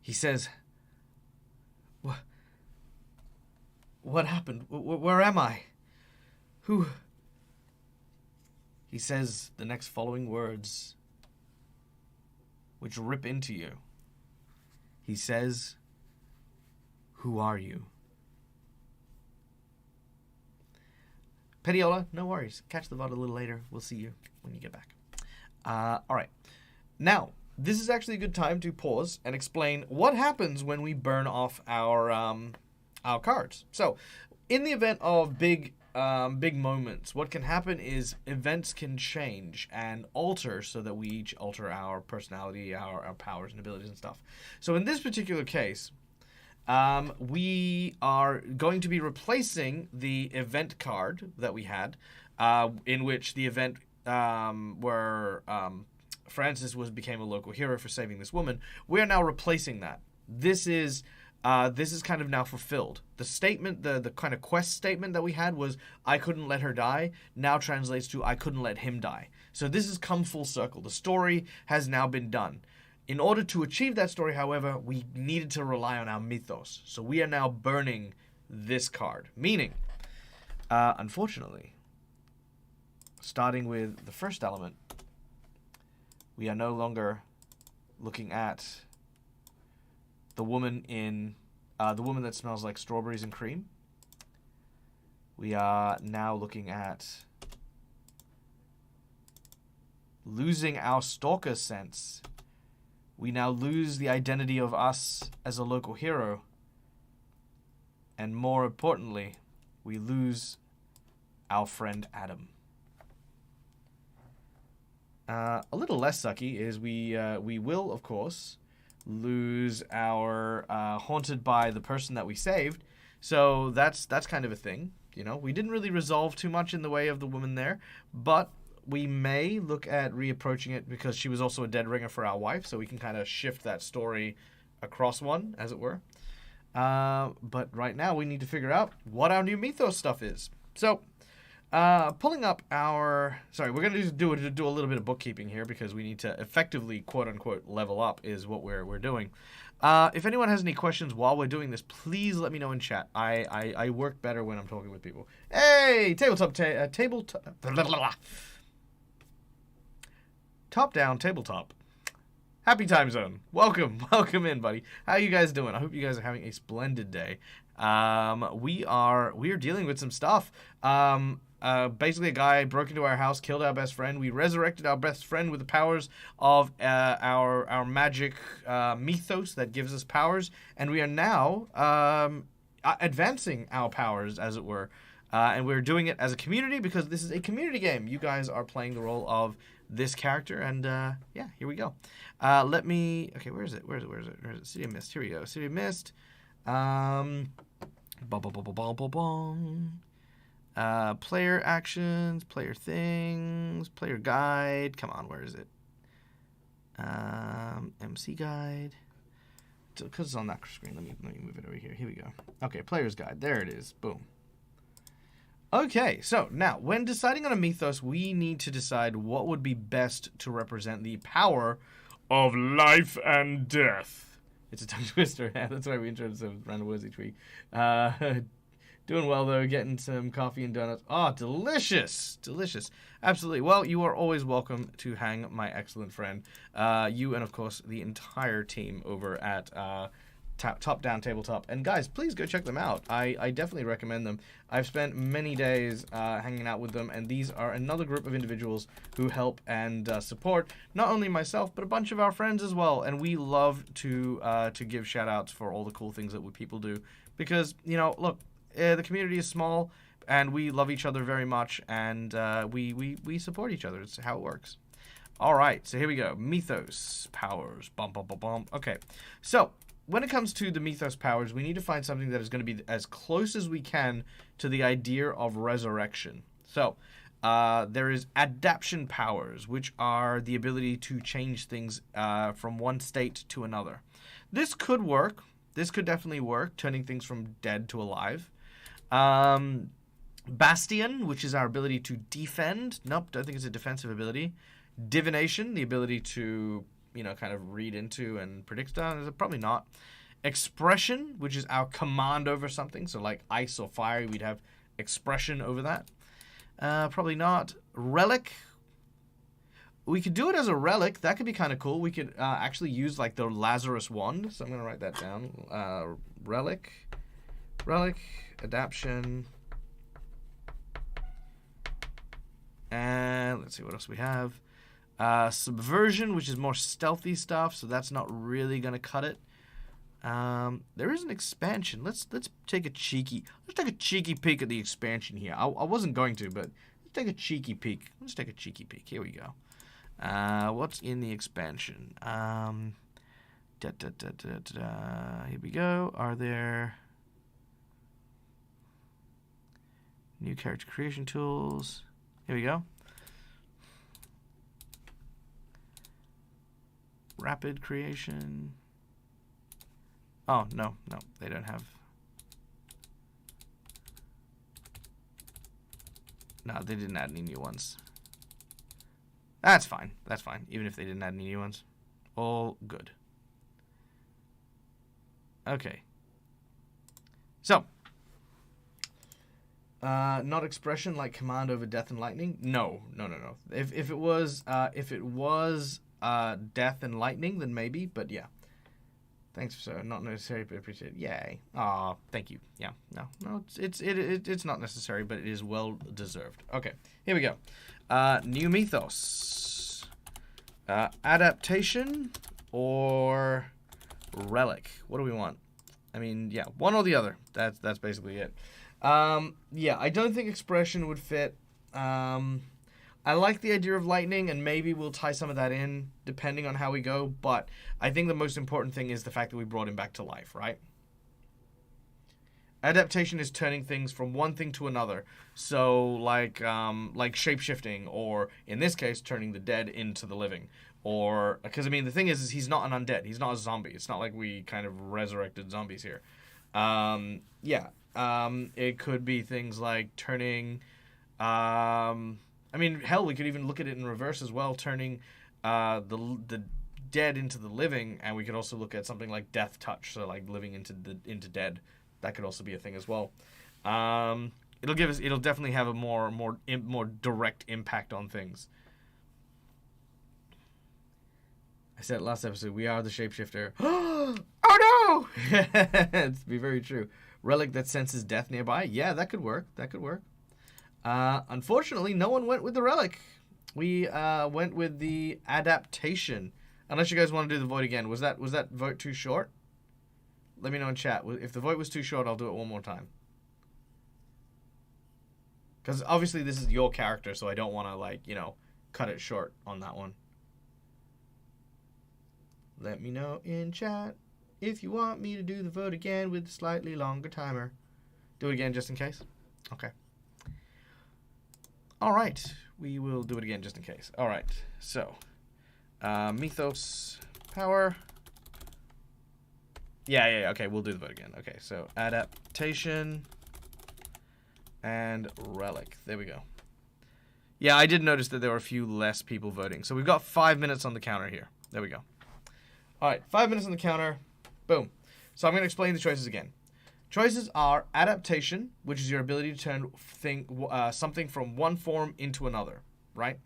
He says, What happened? Where am I? Who? He says the next following words, which rip into you. He says, who are you? Pediola, no worries. Catch the VOD a little later. We'll see you when you get back. Alright. Now, this is actually a good time to pause and explain what happens when we burn off our cards. So, in the event of big moments, what can happen is events can change and alter so that we each alter our personality, our powers and abilities and stuff. So in this particular case, we are going to be replacing the event card that we had, in which the event where Francis became a local hero for saving this woman. We are now replacing that. This is kind of now fulfilled. The statement, the kind of quest statement that we had was, I couldn't let her die, now translates to, I couldn't let him die. So this has come full circle. The story has now been done. In order to achieve that story, however, we needed to rely on our mythos. So we are now burning this card. Meaning, unfortunately, starting with the first element, we are no longer looking at the woman that smells like strawberries and cream. We are now looking at losing our stalker sense. We now lose the identity of us as a local hero. And more importantly, we lose our friend Adam. A little less sucky is we will, of course, lose our haunted by the person that we saved. So that's kind of a thing. You know, we didn't really resolve too much in the way of the woman there, but we may look at reapproaching it because she was also a dead ringer for our wife, so we can kind of shift that story across one, as it were. But right now we need to figure out what our new mythos stuff is. So, pulling up our... Sorry, we're going to do a little bit of bookkeeping here because we need to effectively, quote-unquote, level up is what we're doing. If anyone has any questions while we're doing this, please let me know in chat. I work better when I'm talking with people. Hey! Top-down tabletop. Happy time zone. Welcome in, buddy. How you guys doing? I hope you guys are having a splendid day. We are dealing with some stuff. Basically, a guy broke into our house, killed our best friend. We resurrected our best friend with the powers of our magic mythos that gives us powers, and we are now advancing our powers, as it were. And we're doing it as a community because this is a community game. You guys are playing the role of this character, and yeah, here we go. Okay, where is it? City of Mist. Here we go. City of Mist. Player actions, player things, player guide. Come on, where is it? MC guide. Because it's on that screen, let me move it over here. Here we go. Okay, player's guide. There it is. Boom. Okay, so now, when deciding on a mythos, we need to decide what would be best to represent the power of life and death. It's a tongue twister. That's why we introduced some random words each week. Doing well, though. Getting some coffee and donuts. Oh, delicious. Delicious. Absolutely. Well, you are always welcome to hang, my excellent friend. You and, of course, the entire team over at Top Down Tabletop. And, guys, please go check them out. I definitely recommend them. I've spent many days hanging out with them, and these are another group of individuals who help and support not only myself, but a bunch of our friends as well. And we love to give shout-outs for all the cool things that people do. Because, you know, look, the community is small, and we love each other very much, and we support each other. It's how it works. All right, so here we go. Mythos powers. Bum, bum, bum, bum. Okay, so when it comes to the Mythos powers, we need to find something that is going to be as close as we can to the idea of resurrection. So there is adaptation powers, which are the ability to change things from one state to another. This could work. This could definitely work, turning things from dead to alive. Bastion, which is our ability to defend. Nope, I think it's a defensive ability. Divination, the ability to, you know, kind of read into and predict stuff. Probably not. Expression, which is our command over something. So like ice or fire, we'd have expression over that. Probably not. Relic. We could do it as a relic. That could be kind of cool. We could actually use like the Lazarus wand. So I'm going to write that down. Relic. Adaptation. And let's see what else we have. Subversion, which is more stealthy stuff, so that's not really going to cut it. There is an expansion. Let's take a cheeky peek at the expansion here. I wasn't going to, but let's take a cheeky peek. Here we go. What's in the expansion? Here we go. Are there new character creation tools? Here we go. Rapid creation. Oh, no, they don't have. No, they didn't add any new ones. That's fine. Even if they didn't add any new ones. All good. Okay. So. Not expression like command over death and lightning? No. If it was death and lightning, then maybe, but yeah. Thanks, sir. Not necessary, but appreciated. Yay. Aw, thank you. Yeah. No, it's not necessary, but it is well deserved. Okay, here we go. New mythos. Adaptation or relic? What do we want? I mean, yeah, one or the other. That's basically it. Yeah, I don't think expression would fit. I like the idea of lightning, and maybe we'll tie some of that in, depending on how we go, but I think the most important thing is the fact that we brought him back to life, right? Adaptation is turning things from one thing to another, so like shape-shifting, or in this case, turning the dead into the living. Or, because, I mean, the thing is he's not an undead, he's not a zombie, it's not like we kind of resurrected zombies here. It could be things like turning, I mean, hell, we could even look at it in reverse as well, turning the dead into the living, and we could also look at something like death touch, so like living into dead. That could also be a thing as well. It'll definitely have a more direct impact on things. I said it last episode, we are the shapeshifter. Oh no! It's be very true. Relic that senses death nearby. Yeah, that could work. Unfortunately, no one went with the relic. We went with the adaptation. Unless you guys want to do the vote again. Was that vote too short? Let me know in chat. If the vote was too short, I'll do it one more time. Because obviously this is your character, so I don't want to, cut it short on that one. Let me know in chat if you want me to do the vote again with a slightly longer timer. Do it again just in case? Okay. All right. We will do it again just in case. All right. So, mythos power. Yeah. Okay, we'll do the vote again. Okay, so adaptation and relic. There we go. Yeah, I did notice that there were a few less people voting. So we've got 5 minutes on the counter here. There we go. All right, 5 minutes on the counter. Boom. So I'm going to explain the choices again. Choices are adaptation, which is your ability to turn something from one form into another, right?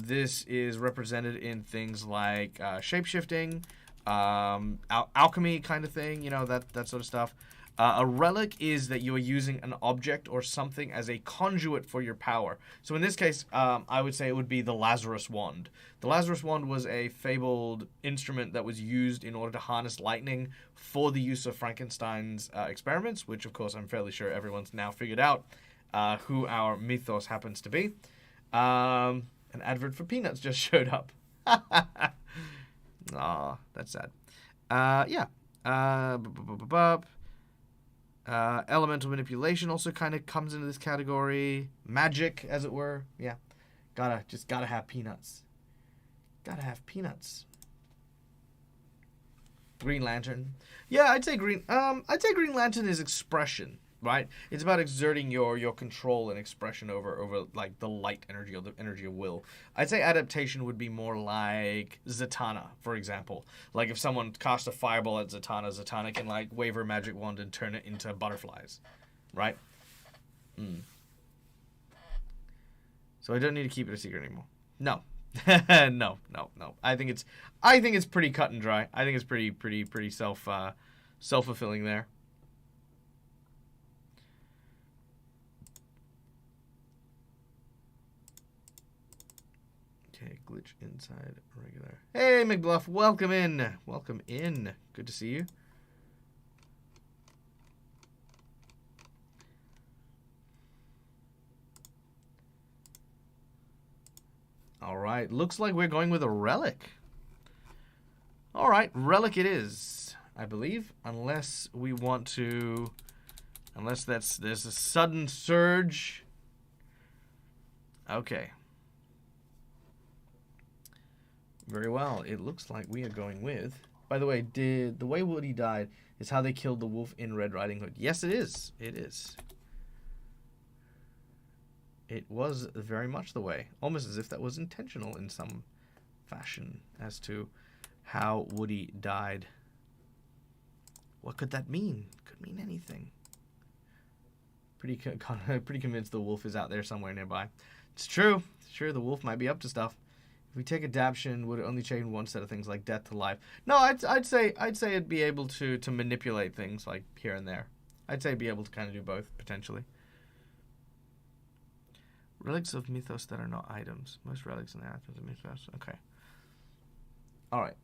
This is represented in things like shape-shifting, alchemy kind of thing, you know, that sort of stuff. A relic is that you are using an object or something as a conduit for your power. So in this case, I would say it would be the Lazarus Wand. The Lazarus Wand was a fabled instrument that was used in order to harness lightning for the use of Frankenstein's experiments, which of course I'm fairly sure everyone's now figured out who our mythos happens to be. An advert for Peanuts just showed up. Aw, that's sad. Yeah. Elemental manipulation also kind of comes into this category. Magic, as it were. Yeah. Gotta have peanuts. Gotta have peanuts. Green Lantern. Yeah, I'd say Green Lantern is expression, right? It's about exerting your control and expression over like the light energy or the energy of will. I'd say adaptation would be more like Zatanna, for example. Like if someone cast a fireball at Zatanna, Zatanna can like wave her magic wand and turn it into butterflies, right? So I don't need to keep it a secret anymore. No. No. I think it's pretty cut and dry. I think it's pretty self-fulfilling there. Okay, glitch inside regular. Hey, McBluff, welcome in. Welcome in. Good to see you. All right, looks like we're going with a relic. All right, relic it is, I believe, unless we want to, there's a sudden surge. Okay. Very well. It looks like we are going with. By the way, the way Woody died is how they killed the wolf in Red Riding Hood. Yes, it is. It is. It was very much the way, almost as if that was intentional in some fashion as to how Woody died. What could that mean? Could mean anything. Pretty convinced the wolf is out there somewhere nearby. It's true. It's true. The wolf might be up to stuff. If we take adaptation, would it only change one set of things like death to life? No, I'd say it'd be able to manipulate things like here and there. I'd say it'd be able to kind of do both potentially. Relics of mythos that are not items. Most relics in the items of mythos. Okay. All right.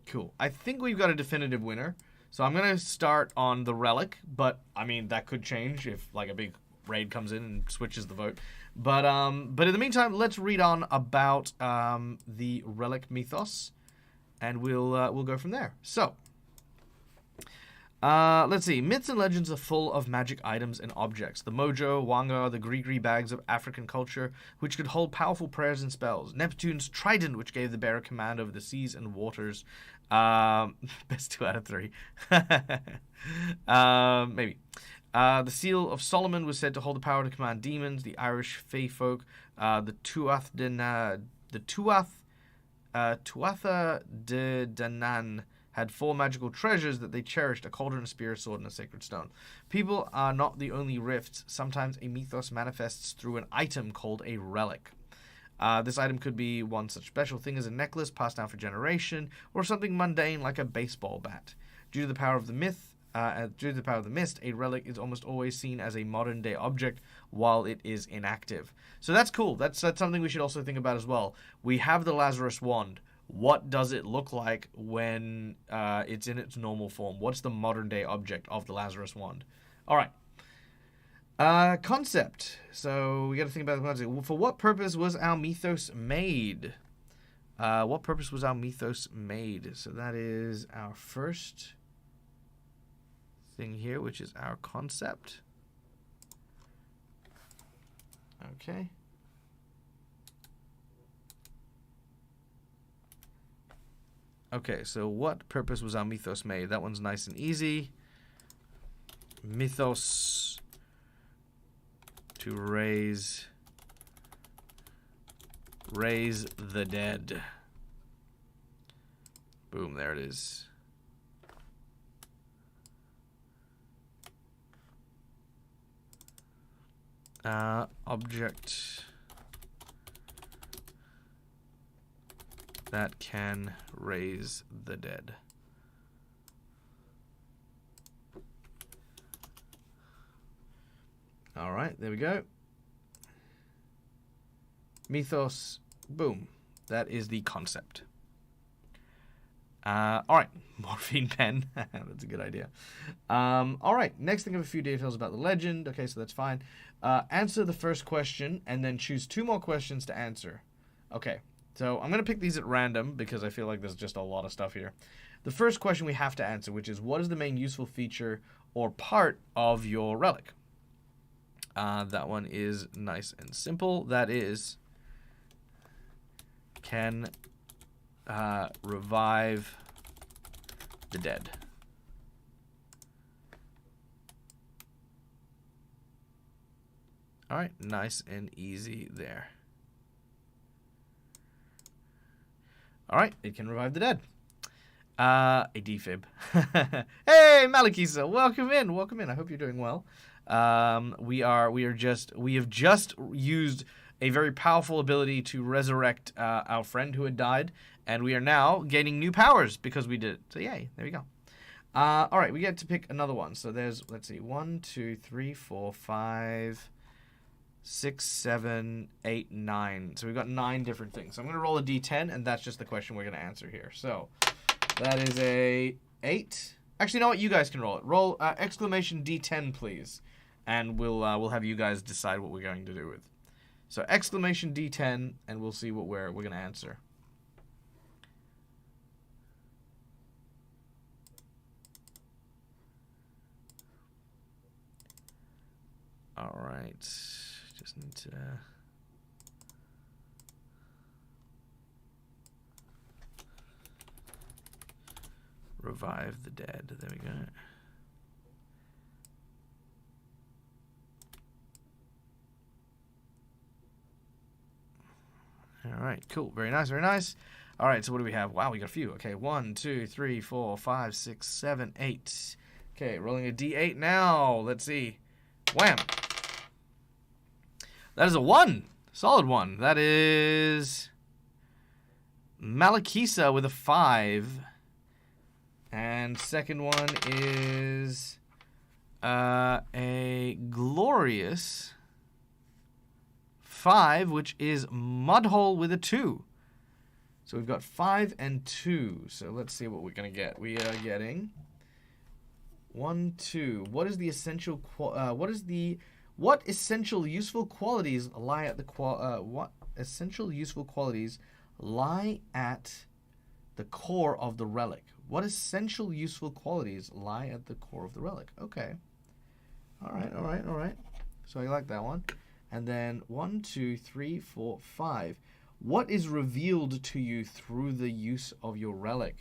Cool. I think we've got a definitive winner. So I'm going to start on the relic, but I mean that could change if like a big raid comes in and switches the vote. But in the meantime, let's read on about the relic mythos, and we'll go from there. So. Let's see. Myths and legends are full of magic items and objects. The mojo, wanga, the gree bags of African culture, which could hold powerful prayers and spells. Neptune's trident, which gave the bearer command over the seas and waters. Best 2 out of 3. Maybe. The seal of Solomon was said to hold the power to command demons. The Irish fae folk, the Tuatha De Danann, had 4 magical treasures that they cherished: a cauldron, a spear, a sword, and a sacred stone. People are not the only rifts. Sometimes a mythos manifests through an item called a relic. This item could be one such special thing as a necklace passed down for generation, or something mundane like a baseball bat. Due to the power of the mist, a relic is almost always seen as a modern-day object while it is inactive. So that's cool. That's something we should also think about as well. We have the Lazarus Wand. What does it look like when it's in its normal form? What's the modern-day object of the Lazarus Wand? All right. Concept. So we got to think about the concept. For what purpose was our mythos made? What purpose was our mythos made? So that is our first thing here, which is our concept. Okay. Okay, so what purpose was our mythos made? That one's nice and easy. Mythos to raise the dead. Boom, there it is. Object that can raise the dead. All right, there we go. Mythos, boom. That is the concept. All right, morphine pen. That's a good idea. All right, next thing, I have a few details about the legend. Okay, so that's fine. Answer the first question and then choose 2 more questions to answer. Okay, so I'm going to pick these at random because I feel like there's just a lot of stuff here. The first question we have to answer, which is, what is the main useful feature or part of your relic? That one is nice and simple. That is, can revive the dead. All right, nice and easy there. All right, it can revive the dead. A defib. Hey, Malakisa, welcome in. Welcome in. I hope you're doing well. We have just used a very powerful ability to resurrect our friend who had died, and we are now gaining new powers because we did it. So yay, there we go. All right, we get to pick another one. So there's, let's see, 1, 2, 3, 4, 5, 6, 7, 8, 9. So we've got 9 different things. So I'm going to roll a d10, and that's just the question we're going to answer here. So that is a 8. Actually, you know what? You guys can roll it. Roll exclamation d10, please. And we'll have you guys decide what we're going to do with. So exclamation d10, and we'll see what we're going to answer. All right. Just need to... revive the dead. There we go. All right, cool. Very nice, very nice. All right, so what do we have? Wow, we got a few. Okay, 1, 2, 3, 4, 5, 6, 7, 8. Okay, rolling a d8 now. Let's see. Wham! That is a 1. Solid 1. That is Malakisa with a 5. And second one is a glorious 5, which is Mudhole with a 2. So we've got 5 and 2. So let's see what we're going to get. We are getting 1, 2. What is the essential what essential useful qualities lie at the core of the relic? What essential useful qualities lie at the core of the relic? Okay. All right. So I like that one. And then 1, 2, 3, 4, 5. What is revealed to you through the use of your relic?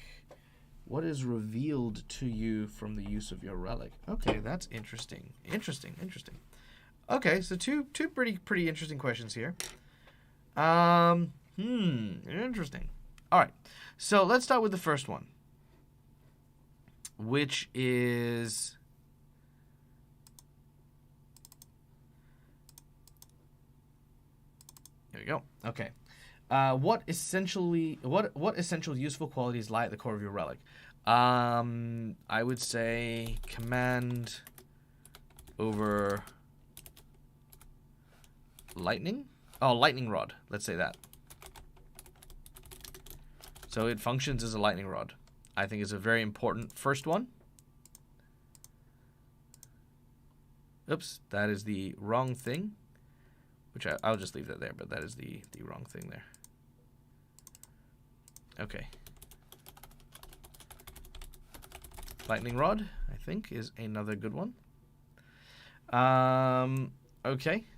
What is revealed to you from the use of your relic? Okay, that's interesting. Interesting. Okay, so two pretty interesting questions here. Interesting. All right. So let's start with the first one, which is here we go. Okay. What essential useful qualities lie at the core of your relic? I would say command over lightning. Oh, lightning rod. Let's say that. So it functions as a lightning rod. I think it's a very important first one. Oops, that is the wrong thing. Which I'll just leave that there, but that is the wrong thing there. Okay. Lightning rod, I think, is another good one. Okay.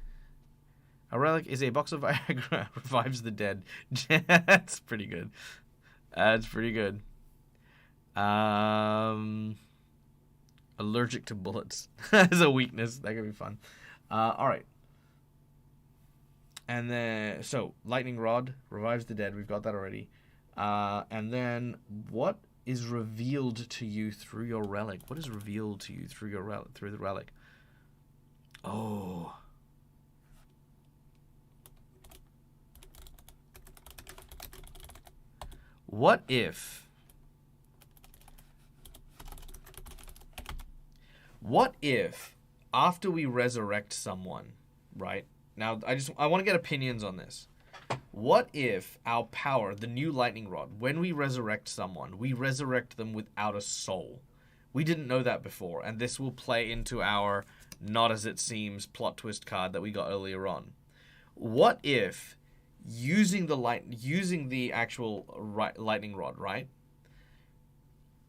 A relic is a box of Viagra. Revives the dead. That's pretty good. That's pretty good. Allergic to bullets. As a weakness. That could be fun. All right. And then, so, lightning rod revives the dead. We've got that already. And then, what is revealed to you through your relic? What is revealed to you through the relic? Oh. What if after we resurrect someone, right? Now I want to get opinions on this. What if our power, the new lightning rod, when we resurrect someone, we resurrect them without a soul? We didn't know that before, and this will play into our not as it seems plot twist card that we got earlier on. What if using the actual lightning rod, right?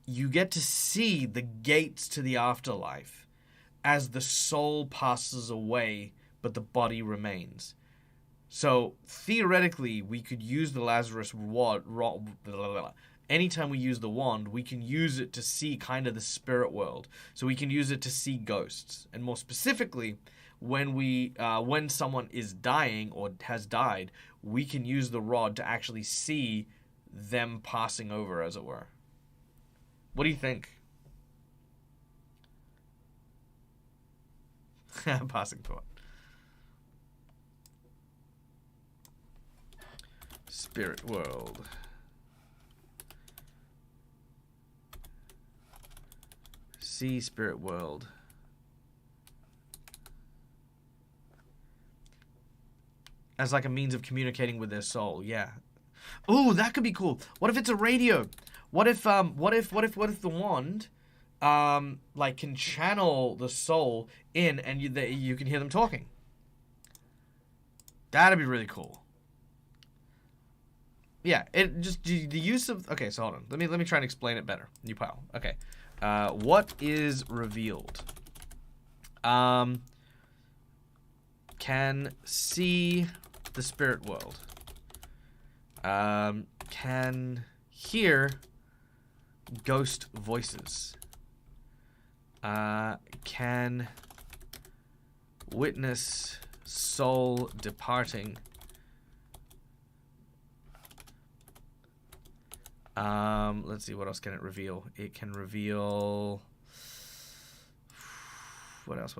You get to see the gates to the afterlife as the soul passes away, but the body remains. So theoretically, we could use the Lazarus wand. Anytime we use the wand, we can use it to see kind of the spirit world. So we can use it to see ghosts, and more specifically, when someone is dying or has died, we can use the rod to actually see them passing over, as it were. What do you think? Passing thought. Spirit world. See spirit world. As like a means of communicating with their soul, yeah. Ooh, that could be cool. What if it's a radio? What if the wand like can channel the soul in, and you can hear them talking? That'd be really cool. Yeah, it just the use of. Okay, so hold on. Let me try and explain it better. New pile. Okay, what is revealed? Can see the spirit world. Can hear ghost voices. Can witness soul departing. Let's see, what else can it reveal? It can reveal... What else?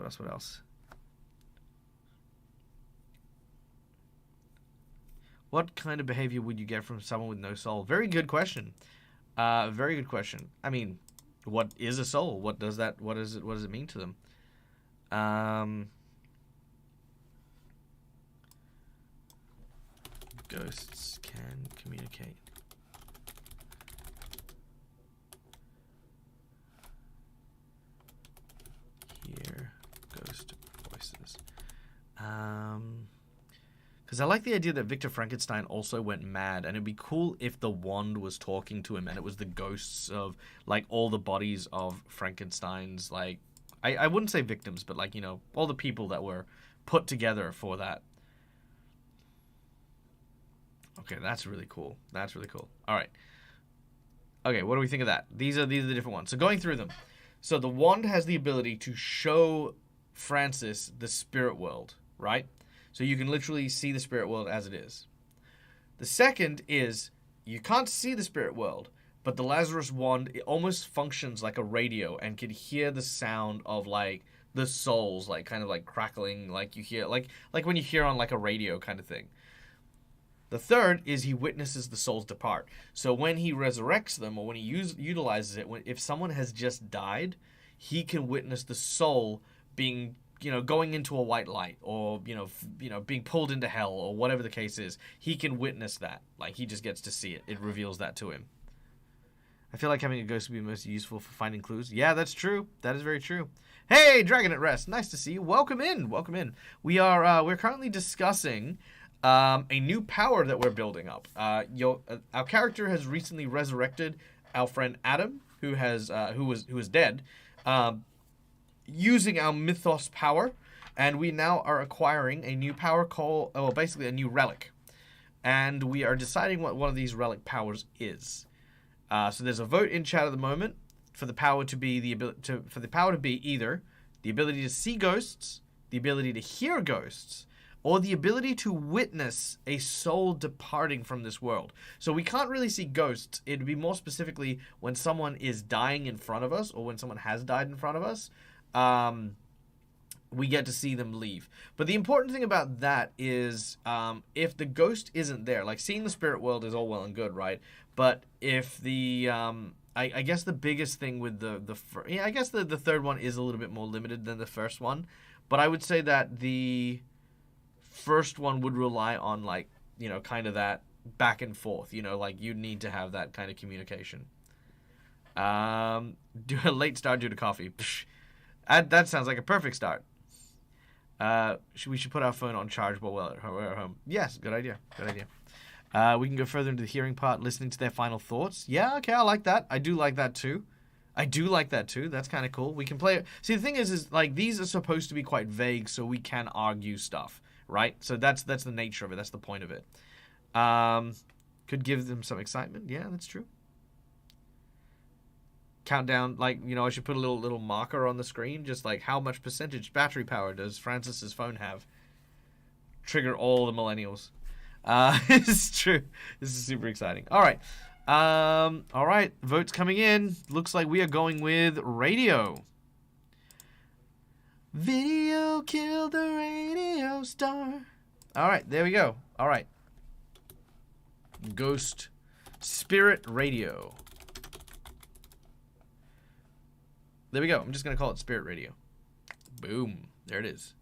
What kind of behavior would you get from someone with no soul? Very good question. Very good question. I mean, what is a soul? What does it mean to them? Ghosts can communicate. Hear ghost voices. Because I like the idea that Victor Frankenstein also went mad, and it'd be cool if the wand was talking to him and it was the ghosts of, like, all the bodies of Frankenstein's, like, I wouldn't say victims, but, like, you know, all the people that were put together for that. Okay, that's really cool. That's really cool. All right. Okay, what do we think of that? These are the different ones. So going through them. So the wand has the ability to show Francis the spirit world, right? So you can literally see the spirit world as it is. The second is you can't see the spirit world, but the Lazarus wand, it almost functions like a radio and can hear the sound of, like, the souls, like, kind of like crackling, like you hear, like when you hear on, like, a radio kind of thing. The third is he witnesses the souls depart. So when he resurrects them, or when he utilizes it, if someone has just died, he can witness the soul being, you know, going into a white light, or, you know, being pulled into hell, or whatever the case is. He can witness that. Like, he just gets to see it. It reveals that to him. I feel like having a ghost would be most useful for finding clues. Yeah, that's true. That is very true. Hey, Dragon at Rest. Nice to see you. Welcome in. Welcome in. We're currently discussing a new power that we're building up. Our character has recently resurrected our friend Adam, who was dead, using our mythos power, and we now are acquiring a new power called, basically a new relic, and we are deciding what one of these relic powers is. So there's a vote in chat at the moment for the power to be either the ability to see ghosts, the ability to hear ghosts, or the ability to witness a soul departing from this world. So we can't really see ghosts. It'd be more specifically when someone is dying in front of us, or when someone has died in front of us. We get to see them leave. But the important thing about that is if the ghost isn't there, like seeing the spirit world is all well and good, right? But if the I guess the biggest thing with I guess the third one is a little bit more limited than the first one, but I would say that the first one would rely on, like, you know, kind of that back and forth, you know, like you need to have that kind of communication. Do a late start due to coffee. Psh, that sounds like a perfect start. We should put our phone on charge while we're at home. Yes, good idea. Good idea. We can go further into the hearing part, listening to their final thoughts. Yeah, okay, I like that. I do like that too. That's kind of cool. We can play it. See, the thing is like these are supposed to be quite vague, so we can argue stuff, right? So that's the nature of it. That's the point of it. Could give them some excitement. Yeah, that's true. Countdown, like, you know, I should put a little marker on the screen, just like how much percentage battery power does Francis's phone have. Trigger all the millennials. This is true. This is super exciting. All right. All right. Votes coming in. Looks like we are going with radio. Video killed the radio star. All right. There we go. All right. Ghost Spirit Radio. There we go. I'm just going to call it Spirit Radio. Boom. There it is.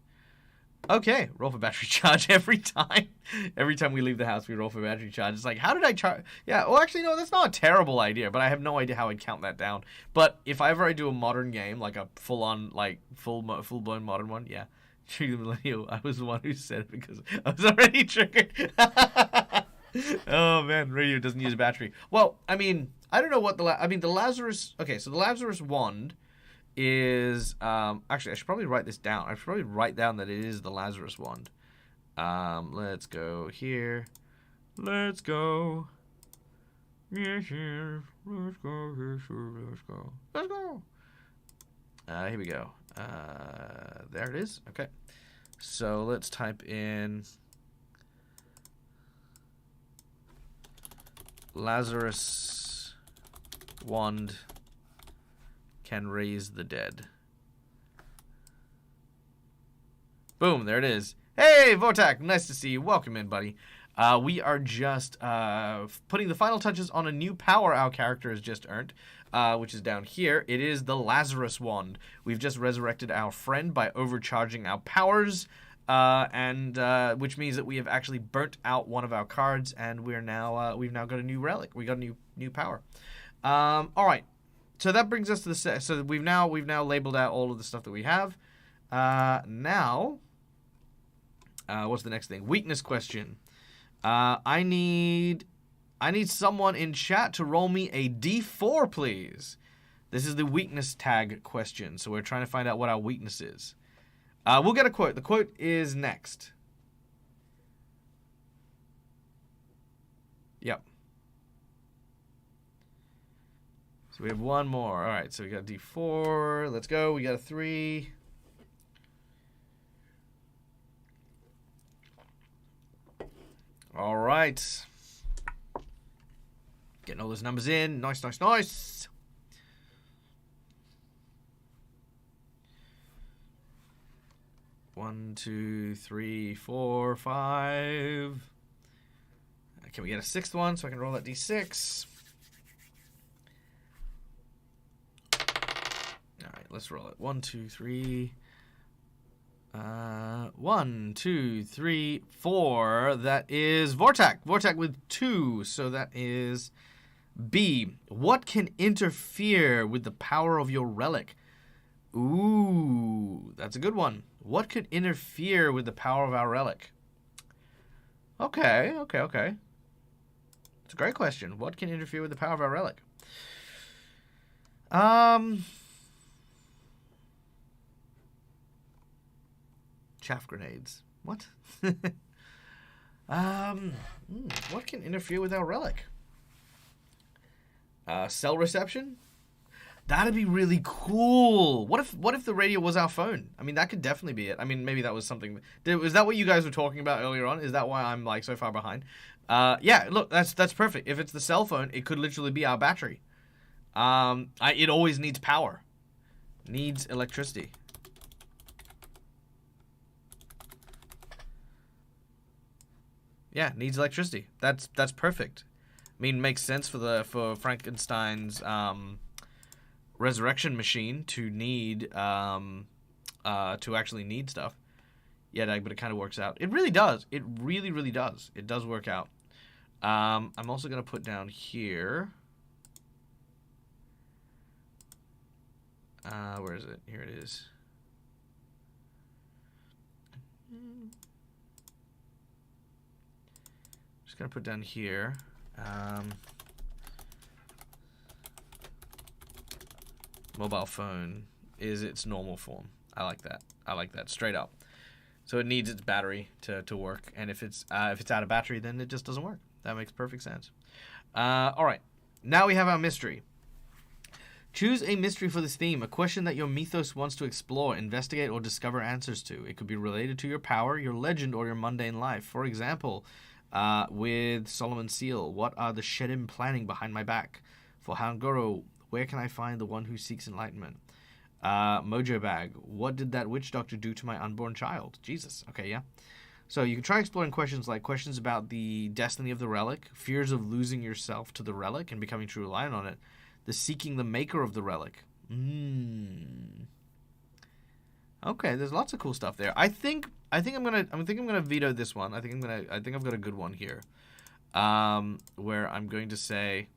Okay. Roll for battery charge every time. Every time we leave the house, we roll for battery charge. It's like, how did I charge? Yeah. Well, actually, no, that's not a terrible idea, but I have no idea how I'd count that down. But if I do a modern game, like a full-on, like, full-blown modern one, yeah. Trigger the millennial. I was the one who said it because I was already triggered. Oh, man. Radio doesn't use a battery. Well, I mean, I don't know what the Lazarus... Okay, so the Lazarus wand is actually I should probably write this down. I should probably write down that it is the Lazarus wand. Let's go here. Let's go. Yes, yes. Let's go. Yes, let's go. Let's go. Here we go. There it is. Okay. So let's type in Lazarus wand can raise the dead. Boom, there it is. Hey, Vortak, nice to see you. Welcome in, buddy. We are just putting the final touches on a new power our character has just earned, which is down here. It is the Lazarus Wand. We've just resurrected our friend by overcharging our powers, and which means that we have actually burnt out one of our cards, and we've now got a new relic. We got a new power. All right. So that brings us to the set. So we've now labeled out all of the stuff that we have. Now, what's the next thing? Weakness question. I need someone in chat to roll me a D4, please. This is the weakness tag question. So we're trying to find out what our weakness is. We'll get a quote. The quote is next. Yep. So we have one more. All right, so we got D4. Let's go. We got a 3. All right. Getting all those numbers in. Nice, nice, nice. One, 2, 3, 4, 5. Can we get a 6th one so I can roll that D6? All right, let's roll it. 1, 2, 3. 1, 2, 3, 4. That is Vortak. Vortak with 2. So that is B. What can interfere with the power of your relic? Ooh, that's a good one. What could interfere with the power of our relic? Okay. It's a great question. What can interfere with the power of our relic? Chaff grenades. What? What can interfere with our relic? Cell reception? That'd be really cool. What if the radio was our phone? I mean, that could definitely be it. I mean, maybe that was something. Was that what you gus were talking about earlier on? Is that why I'm like so far behind? Yeah. Look, that's perfect. If it's the cell phone, it could literally be our battery. It always needs power. Needs electricity. Yeah, needs electricity. That's perfect. I mean, makes sense for Frankenstein's resurrection machine to need to actually need stuff. Yeah, but it kind of works out. It really does. It really, really does. It does work out. I'm also gonna put down here. Where is it? Here it is. Just gonna put down here. Mobile phone is its normal form. I like that. I like that straight up. So it needs its battery to work, and if it's out of battery, then it just doesn't work. That makes perfect sense. All right, now we have our mystery. Choose a mystery for this theme, a question that your mythos wants to explore, investigate, or discover answers to. It could be related to your power, your legend, or your mundane life. For example, with Solomon's Seal, what are the Shedim planning behind my back? For Hangoro, where can I find the one who seeks enlightenment? Mojo Bag, what did that witch doctor do to my unborn child? Jesus. Okay, yeah. So you can try exploring questions like questions about the destiny of the relic, fears of losing yourself to the relic and becoming true reliant on it, the seeking the maker of the relic. Okay, there's lots of cool stuff there. I think I'm gonna veto this one. I think I've got a good one here. Where I'm going to say,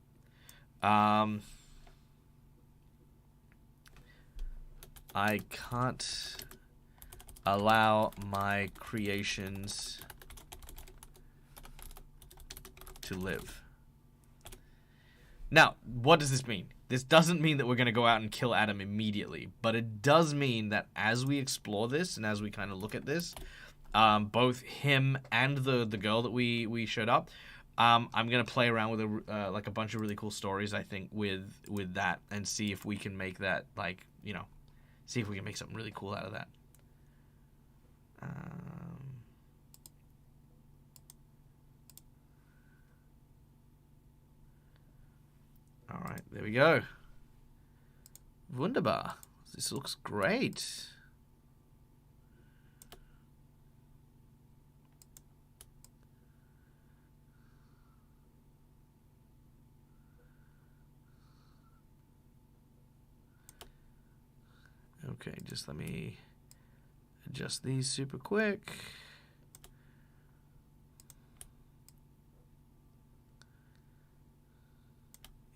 I can't allow my creations to live. Now, what does this mean? This doesn't mean that we're going to go out and kill Adam immediately, but it does mean that as we explore this and as we kind of look at this, both him and the girl that we showed up, I'm going to play around with a bunch of really cool stories, I think, with that, and see if we can make that, like, you know, see if we can make something really cool out of that. All right, there we go. Wunderbar. This looks great. Okay, just let me adjust these super quick.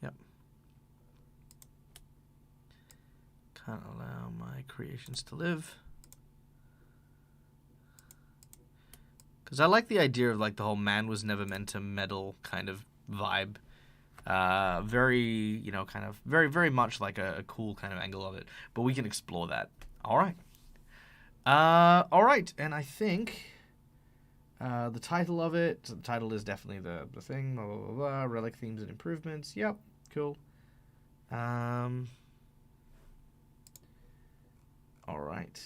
Yep. Can't allow my creations to live. Because I like the idea of like the whole man was never meant to meddle kind of vibe. Very, you know, kind of very much like a cool kind of angle of it. But we can explore that. All right. All right. And I think the title of it, so the title is definitely the thing, blah, blah, blah, blah, relic themes and improvements. Yep. Cool. All right.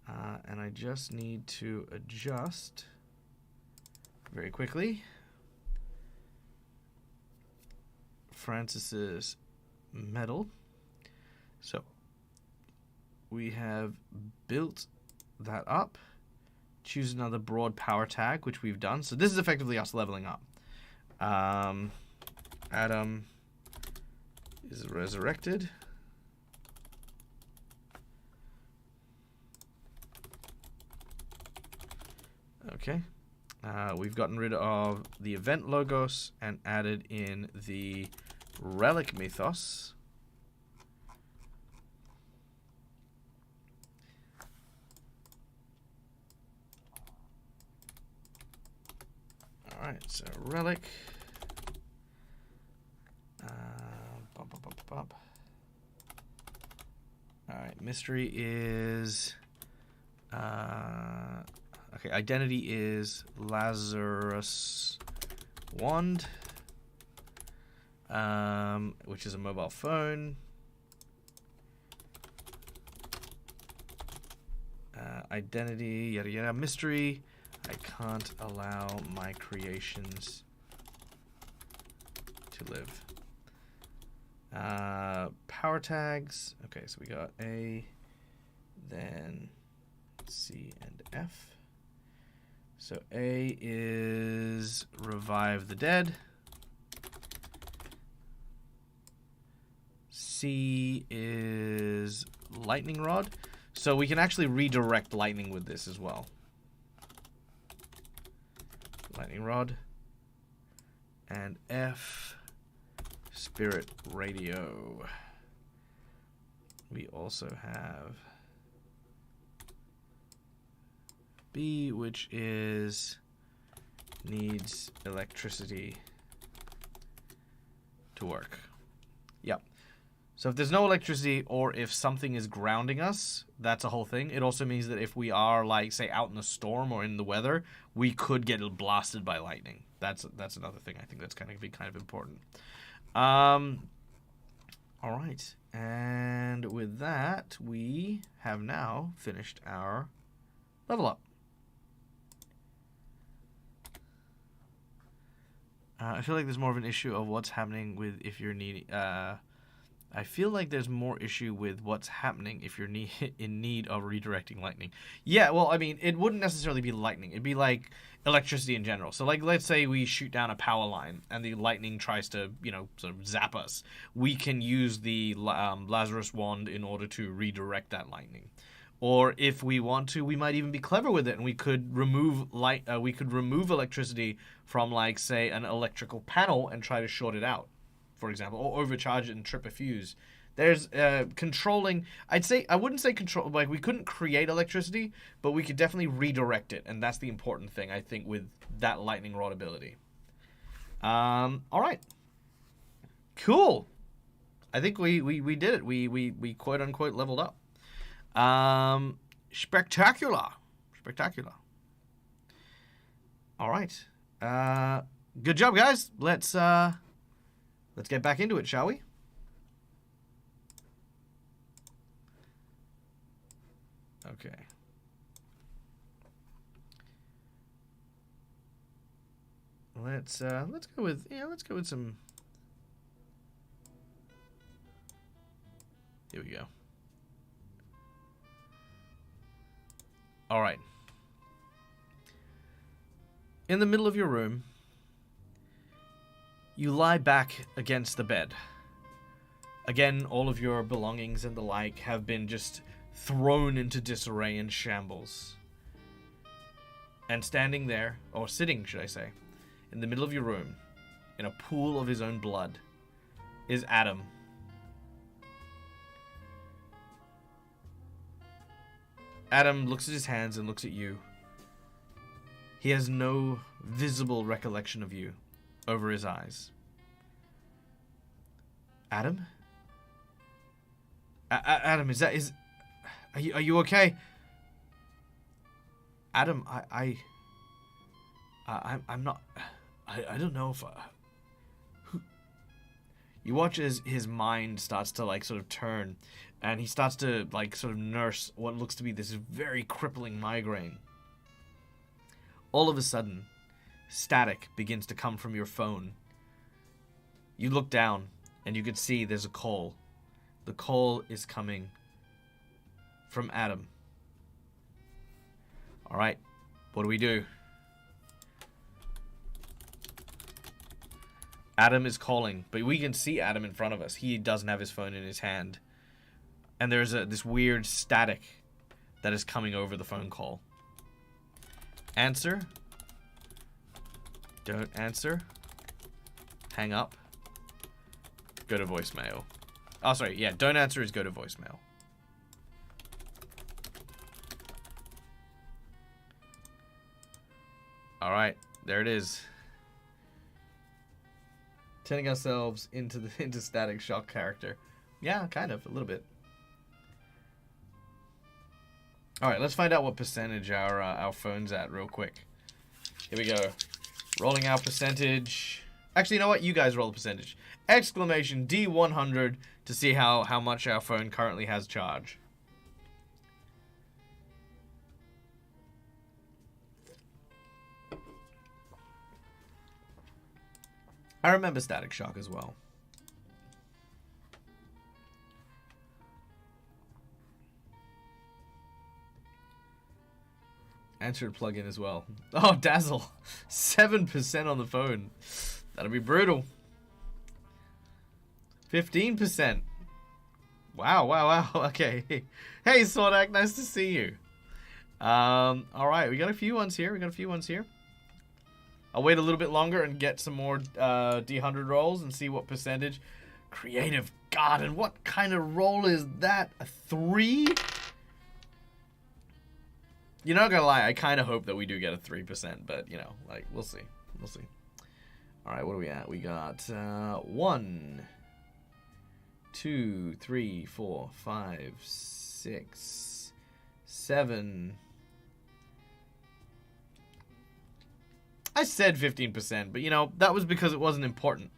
And I just need to adjust very quickly Francis's medal. So we have built that up. Choose another broad power tag, which we've done. So this is effectively us leveling up. Adam is resurrected. Okay. We've gotten rid of the event logos and added in the relic mythos. All right, so relic. All right, mystery is. Okay, identity is Lazarus Wand. which is a mobile phone. Identity, yada yada. Mystery. I can't allow my creations to live. Power tags. Okay, so we got A, then C and F. So A is revive the dead. C is lightning rod. So we can actually redirect lightning with this as well. Lightning rod. And F, spirit radio. We also have B, which is needs electricity to work. Yep. So if there's no electricity or if something is grounding us, that's a whole thing. It also means that if we are, like, say, out in the storm or in the weather, we could get blasted by lightning. That's another thing I think that's kind of important. All right. And with that, we have now finished our level up. I feel like there's more of an issue of what's happening with if you're needing... I feel like there's more issue with what's happening if you're in need of redirecting lightning. Yeah, well, I mean, it wouldn't necessarily be lightning. It'd be like electricity in general. So, like, let's say we shoot down a power line and the lightning tries to, you know, sort of zap us. We can use the Lazarus wand in order to redirect that lightning. Or if we want to, we might even be clever with it, and we could remove remove electricity from, like, say, an electrical panel and try to short it out, for example, or overcharge it and trip a fuse. There's controlling. I wouldn't say control. Like, we couldn't create electricity, but we could definitely redirect it, and that's the important thing, I think, with that lightning rod ability. All right, cool. I think we did it. We quote unquote leveled up. Spectacular. All right. Good job, guys. Let's get back into it, shall we? Okay. Let's go with some. Here we go. All right. In the middle of your room, you lie back against the bed. Again, all of your belongings and the like have been just thrown into disarray and shambles. And standing there, or sitting, should I say, in the middle of your room, in a pool of his own blood, is Adam. Adam looks at his hands and looks at you. He has no visible recollection of you over his eyes. Adam? Adam, are you okay? Adam, I'm not. I don't know if. You watch as his mind starts to, like, sort of turn, and he starts to, like, sort of nurse what looks to be this very crippling migraine. All of a sudden, static begins to come from your phone. You look down, and you can see there's a call. The call is coming from Adam. All right, what do we do? Adam is calling, but we can see Adam in front of us. He doesn't have his phone in his hand. And there's this weird static that is coming over the phone call. Answer. Don't answer. Hang up. Go to voicemail. Oh, sorry. Yeah, don't answer is go to voicemail. All right, there it is. Turning ourselves into Static Shock character. Yeah, kind of, a little bit. All right, let's find out what percentage our phone's at real quick. Here we go. Rolling our percentage. Actually, you know what? You guys roll the percentage. Exclamation D100 to see how much our phone currently has charge. I remember Static Shock as well. Answered plugin as well. Oh, Dazzle. 7% on the phone. That'll be brutal. 15%. Wow, wow, wow. Okay. Hey, Sordak, nice to see you. Alright, we got a few ones here. I'll wait a little bit longer and get some more D100 rolls and see what percentage. Creative Garden. What kind of roll is that? A 3? You're not gonna lie, I kind of hope that we do get a 3%, but, you know, like, we'll see. We'll see. Alright, what are we at? We got 1, 2, 3, 4, 5, 6, 7. I said 15%, but, you know, that was because it wasn't important.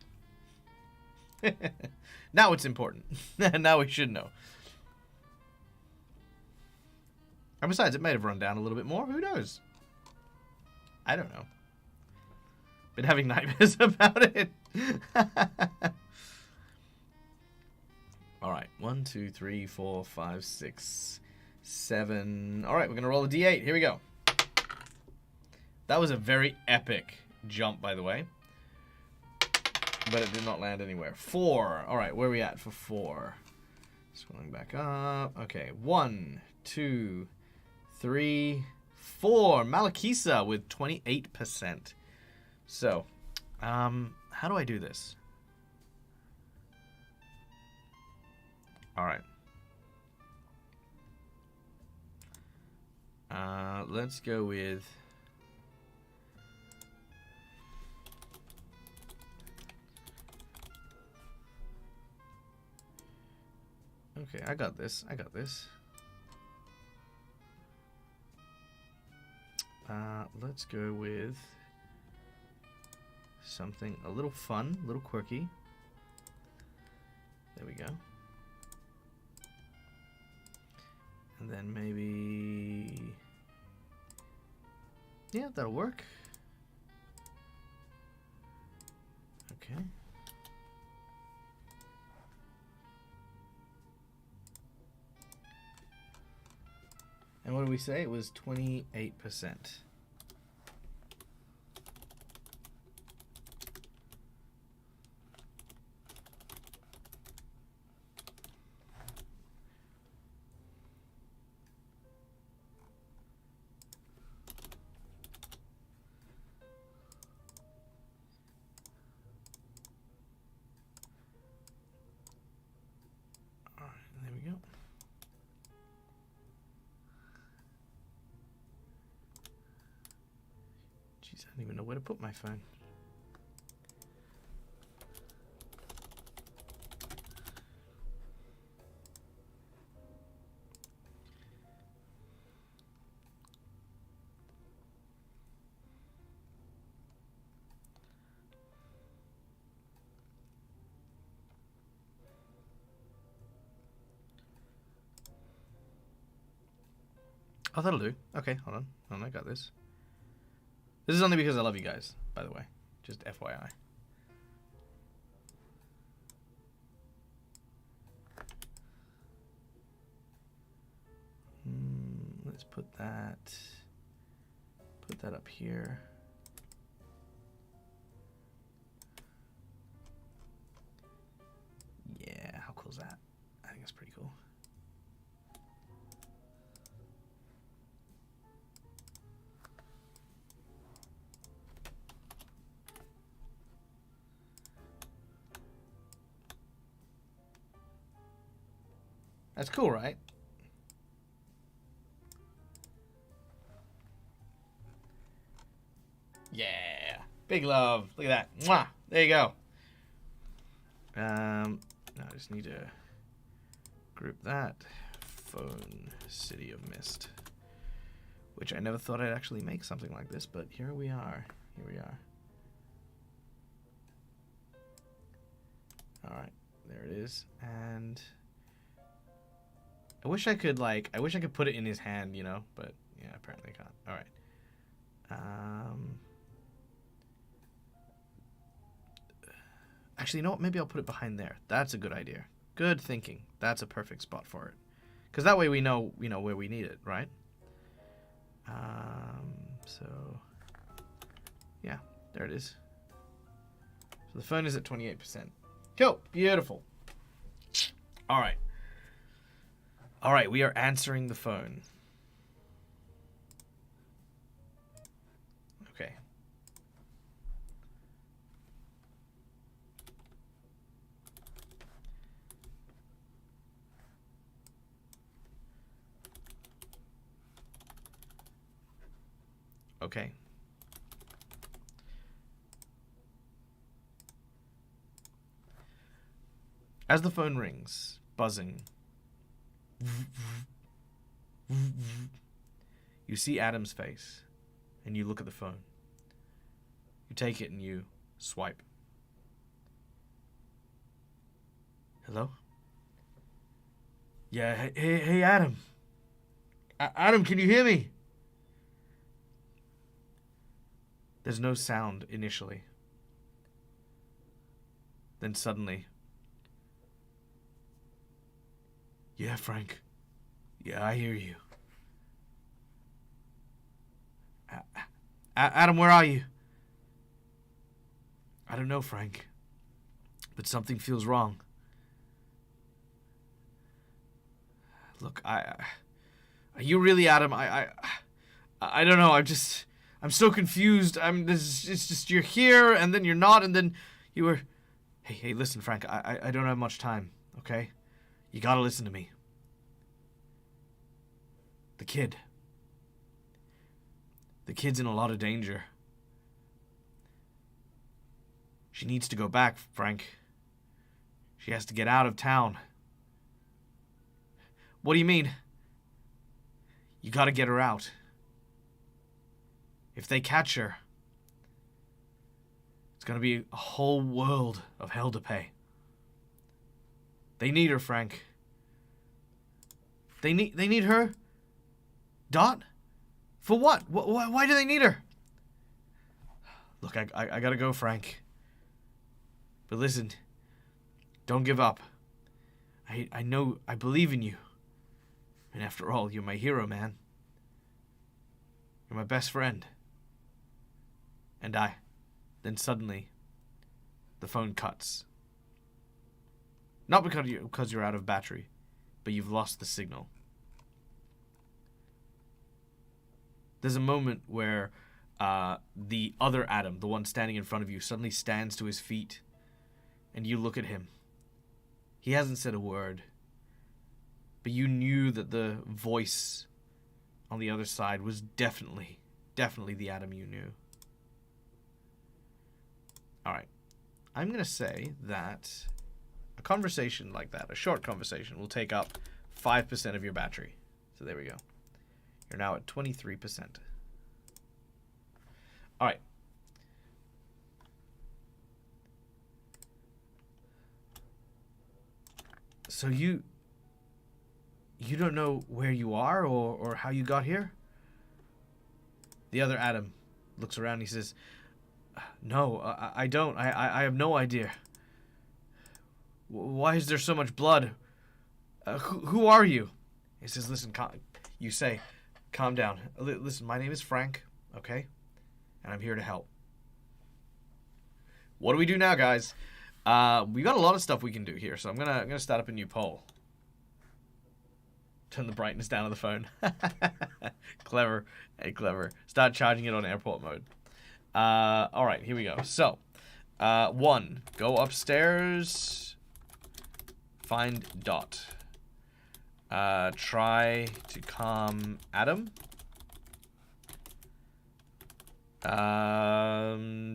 Now it's important. Now we should know. And besides, it might have run down a little bit more. Who knows? I don't know. Been having nightmares about it. Alright. 1, 2, 3, 4, 5, 6, 7. Alright, we're going to roll a D8. Here we go. That was a very epic jump, by the way. But it did not land anywhere. 4. Alright, where are we at for 4? Scrolling back up. Okay. 1, 2, 3, 4. Malakisa with 28%. So, how do I do this? Alright. Let's go with... Okay, I got this. Let's go with something a little fun, a little quirky. There we go. And then maybe... Yeah, that'll work. Okay. And what did we say? It was 28%. All right, there we go. Jeez, I don't even know where to put my phone. Oh, that'll do. Okay, hold on. I got this. This is only because I love you guys, by the way. Just FYI. Let's put that up here. Yeah, how cool is that? I think that's pretty cool. That's cool, right? Yeah. Big love. Look at that. Mwah. There you go. Now I just need to group that. Phone City of Mist. Which I never thought I'd actually make something like this, but here we are. Here we are. All right, there it is. And I wish I could put it in his hand, you know, but yeah, apparently I can't. All right. Actually, you know what? Maybe I'll put it behind there. That's a good idea. Good thinking. That's a perfect spot for it. Because that way we know, where we need it, right? So, yeah, there it is. So the phone is at 28%. Cool. Beautiful. All right. All right, we are answering the phone. Okay. Okay. As the phone rings, buzzing, you see Adam's face, and you look at the phone. You take it and you swipe. Hello? Yeah, hey, Adam. Adam, can you hear me? There's no sound initially. Then suddenly, yeah, Frank. Yeah, I hear you. Adam, where are you? I don't know, Frank. But something feels wrong. Look, are you really Adam? I don't know. I'm so confused. It's just you're here and then you're not and then you were. Hey, listen, Frank. I don't have much time. Okay, you gotta listen to me. The kid's in a lot of danger. She needs to go back, Frank. She has to get out of town. What do you mean? You gotta get her out. If they catch her, it's gonna be a whole world of hell to pay. They need her, Frank. They need her? Dot? For what? Why do they need her? Look, I gotta go, Frank. But listen, don't give up. I know, I believe in you. And after all, you're my hero, man. You're my best friend. And then suddenly, the phone cuts. Not because you're out of battery, but you've lost the signal. There's a moment where the other Adam, the one standing in front of you, suddenly stands to his feet, and you look at him. He hasn't said a word, but you knew that the voice on the other side was definitely the Adam you knew. All right. I'm going to say that a conversation like that, a short conversation, will take up 5% of your battery. So there we go. You're now at 23%. All right. So you don't know where you are or how you got here? The other Adam looks around and he says, no, I don't. I have no idea. Why is there so much blood? Who are you? He says, listen, you say, calm down. Listen, my name is Frank, okay? And I'm here to help. What do we do now, guys? We got a lot of stuff we can do here, so I'm gonna start up a new poll. Turn the brightness down on the phone. Clever. Hey, clever. Start charging it on airport mode. All right, here we go. So, 1, go upstairs, find Dot. Try to calm Adam.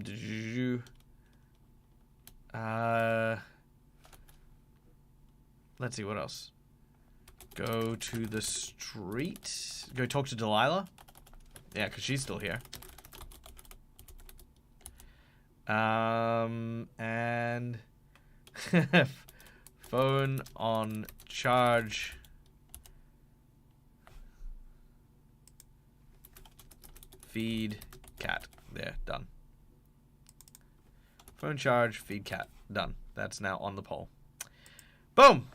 Did you? Let's see, what else? Go to the street. Go talk to Delilah. Yeah, because she's still here. And Phone on charge. Feed cat. There, done. Phone charge, feed cat. Done. That's now on the poll. Boom!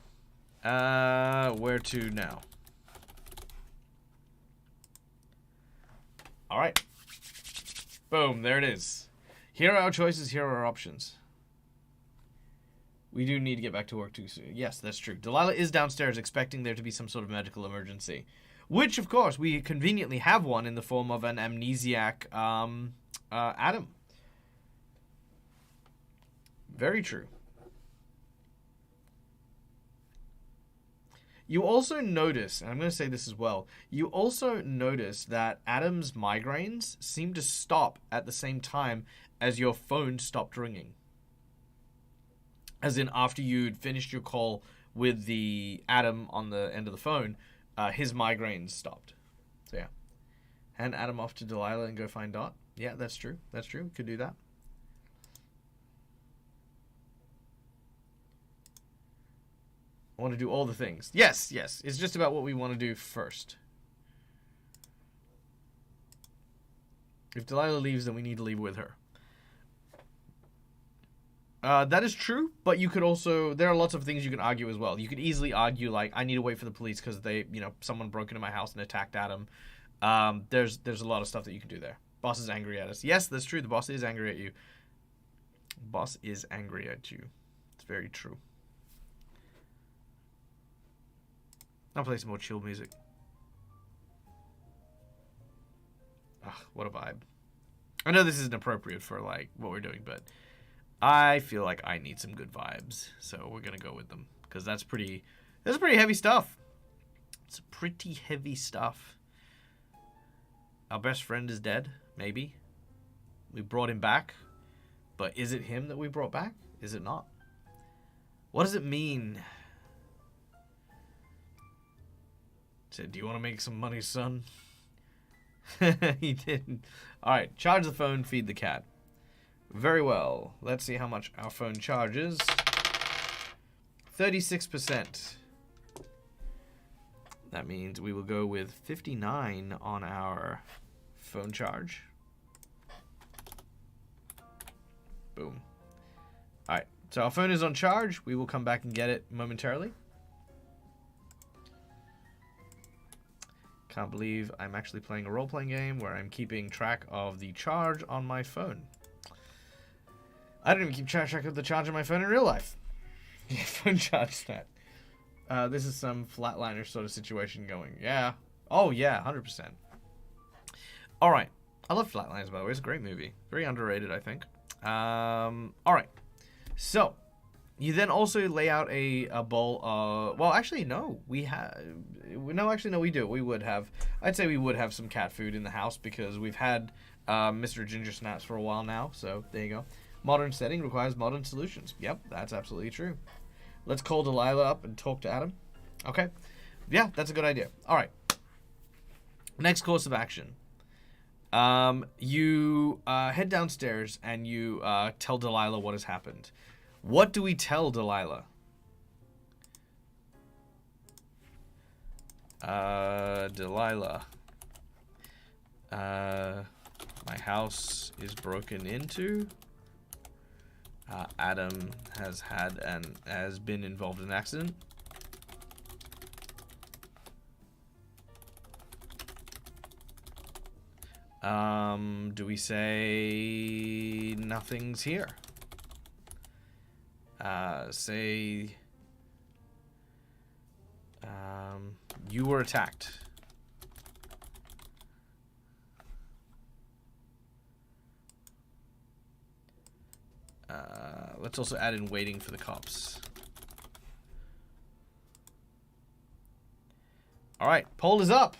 Where to now? Alright. Boom, there it is. Here are our choices, here are our options. We do need to get back to work too soon. Yes, that's true. Delilah is downstairs expecting there to be some sort of medical emergency. Which, of course, we conveniently have one in the form of an amnesiac Adam. Very true. You also notice, and I'm going to say this as well, you also notice that Adam's migraines seem to stop at the same time as your phone stopped ringing. As in, after you'd finished your call with the Adam on the end of the phone, his migraines stopped. So yeah. Hand Adam off to Delilah and go find Dot. Yeah, that's true. That's true. Could do that. I want to do all the things. Yes, yes. It's just about what we want to do first. If Delilah leaves, then we need to leave with her. That is true, but you could also... There are lots of things you can argue as well. You could easily argue, like, I need to wait for the police because they, someone broke into my house and attacked Adam. There's a lot of stuff that you can do there. Boss is angry at us. Yes, that's true. The boss is angry at you. Boss is angry at you. It's very true. I'll play some more chill music. Ugh, what a vibe. I know this isn't appropriate for, like, what we're doing, but I feel like I need some good vibes. So we're going to go with them. Because that's pretty heavy stuff. It's pretty heavy stuff. Our best friend is dead. Maybe. We brought him back. But is it him that we brought back? Is it not? What does it mean? Said, do you want to make some money, son? He didn't. Alright, charge the phone, feed the cat. Very well. Let's see how much our phone charges. 36%. That means we will go with 59 on our phone charge. Boom. Alright, so our phone is on charge. We will come back and get it momentarily. Can't believe I'm actually playing a role-playing game where I'm keeping track of the charge on my phone. I don't even keep track of the charge on my phone in real life. Yeah, phone charge stat. This is some flatliner sort of situation going. Yeah. Oh, yeah, 100%. Alright. I love Flatliners, by the way. It's a great movie. Very underrated, I think. Alright. So, you then also lay out a bowl of... Well, actually, no. We have... No, actually, no, we do. We would have... I'd say we would have some cat food in the house because we've had Mr. Ginger Snaps for a while now. So, there you go. Modern setting requires modern solutions. Yep, that's absolutely true. Let's call Delilah up and talk to Adam. Okay. Yeah, that's a good idea. All right. Next course of action. You head downstairs and you tell Delilah what has happened. What do we tell Delilah? Delilah. My house is broken into. Adam has been involved in an accident. Do we say nothing's here? Say you were attacked. Let's also add in waiting for the cops. Alright, poll is up.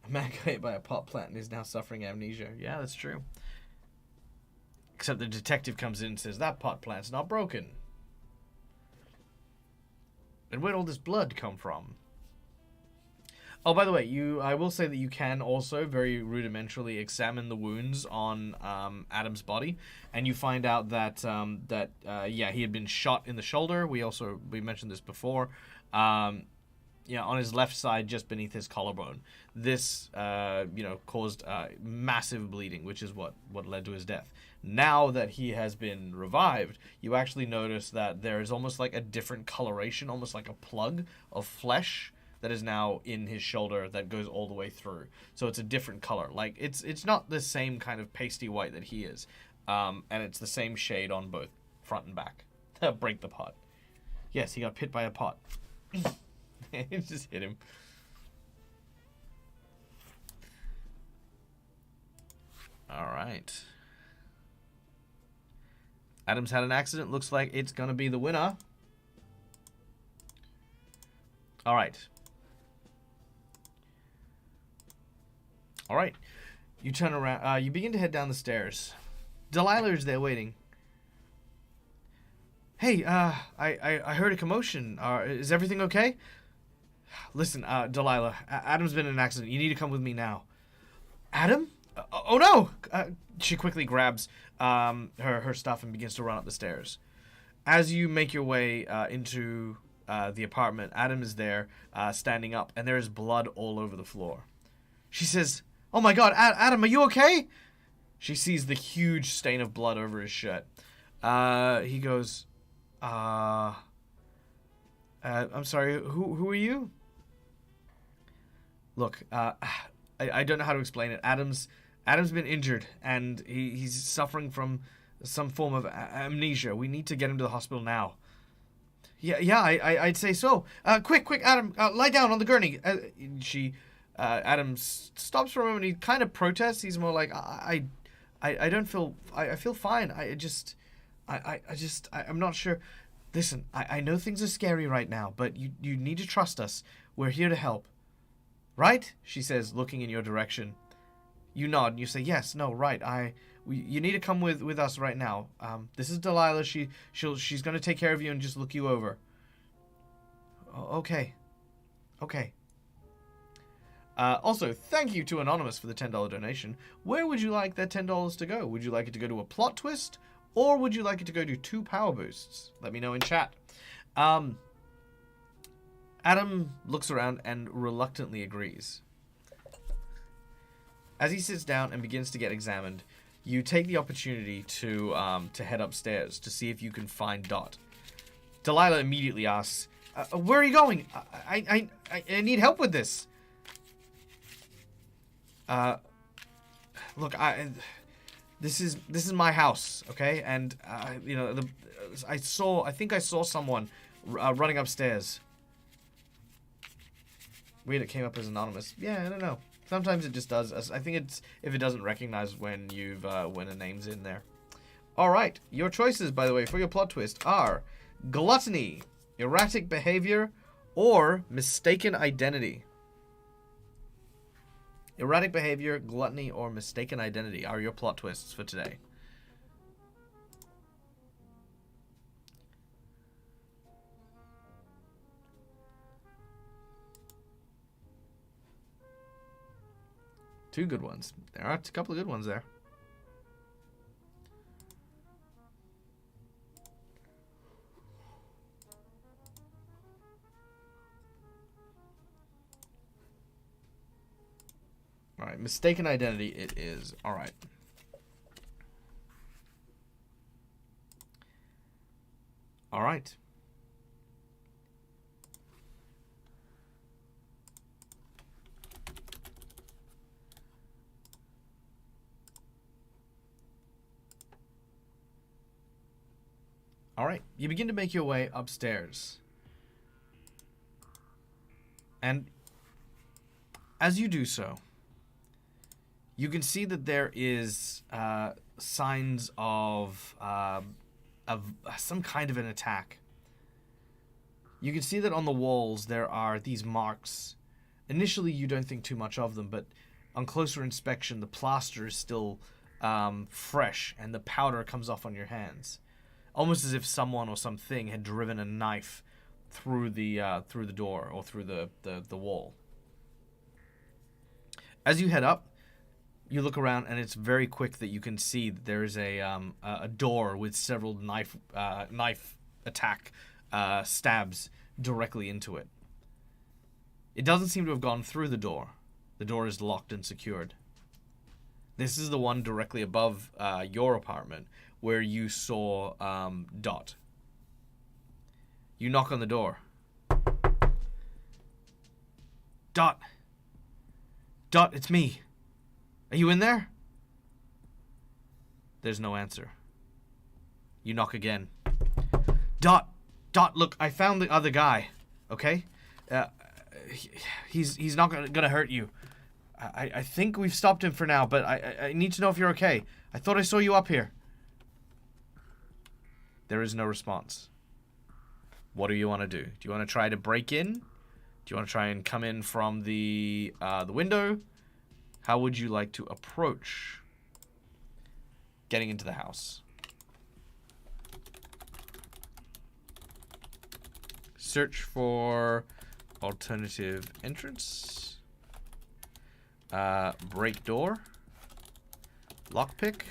A man got hit by a pot plant and is now suffering amnesia. Yeah, that's true. Except the detective comes in and says, that pot plant's not broken. And where'd all this blood come from? Oh, by the way, I will say that you can also very rudimentarily examine the wounds on Adam's body, and you find out that yeah, he had been shot in the shoulder. We mentioned this before. Yeah, on his left side, just beneath his collarbone. This, caused massive bleeding, which is what led to his death. Now that he has been revived, you actually notice that there is almost like a different coloration, almost like a plug of flesh that is now in his shoulder that goes all the way through. So it's a different color. Like, it's not the same kind of pasty white that he is. And it's the same shade on both front and back. Break the pot. Yes, he got hit by a pot. It just hit him. Alright. Adam's had an accident. Looks like it's going to be the winner. Alright. Alright. You turn around. You begin to head down the stairs. Delilah is there waiting. Hey, I heard a commotion. Is everything okay? Listen, Delilah, Adam's been in an accident. You need to come with me now. Adam? Oh no! She quickly grabs her stuff and begins to run up the stairs. As you make your way into the apartment, Adam is there, standing up, and there is blood all over the floor. She says, "Oh my God, Adam, are you okay?" She sees the huge stain of blood over his shirt. He goes, I'm sorry, who are you? Look, I don't know how to explain it. Adam's been injured, and he's suffering from some form of amnesia. We need to get him to the hospital now. Yeah, I'd say so. Quick, Adam, lie down on the gurney. Adam stops for a moment. He kind of protests. He's more like, I don't feel, I feel fine. I'm not sure. Listen, I know things are scary right now, but you need to trust us. We're here to help. Right? She says, looking in your direction. You nod and you say, yes, no, right. You need to come with us right now. This is Delilah. She's going to take care of you and just look you over. Okay. Also, thank you to Anonymous for the $10 donation. Where would you like that $10 to go? Would you like it to go to a plot twist? Or would you like it to go to 2 power boosts? Let me know in chat. Adam looks around and reluctantly agrees. As he sits down and begins to get examined, you take the opportunity to head upstairs to see if you can find Dot. Delilah immediately asks, "Where are you going? I need help with this." Look, this is my house, okay? And I think I saw someone running upstairs. Weird, it came up as anonymous. Yeah, I don't know. Sometimes it just does. I think it's if it doesn't recognize when a name's in there. All right, your choices, by the way, for your plot twist are gluttony, erratic behavior, or mistaken identity. Erratic behavior, gluttony, or mistaken identity are your plot twists for today. Two good ones. There are a couple of good ones there. All right, mistaken identity it is. All right. All right. All right, you begin to make your way upstairs. And as you do so, you can see that there is signs of some kind of an attack. You can see that on the walls there are these marks. Initially, you don't think too much of them, but on closer inspection, the plaster is still fresh, and the powder comes off on your hands. Almost as if someone or something had driven a knife through the door or through the wall. As you head up, you look around, and it's very quick that you can see that there is a door with several knife attack stabs directly into it. It doesn't seem to have gone through the door. The door is locked and secured. This is the one directly above your apartment where you saw Dot. You knock on the door. Dot. Dot, it's me. Are you in there? There's no answer. You knock again. Dot, look, I found the other guy. Okay? He's not gonna hurt you. I think we've stopped him for now, but I need to know if you're okay. I thought I saw you up here. There is no response. What do you want to do? Do you want to try to break in? Do you want to try and come in from the window? How would you like to approach getting into the house? Search for alternative entrance. Break door. Lockpick.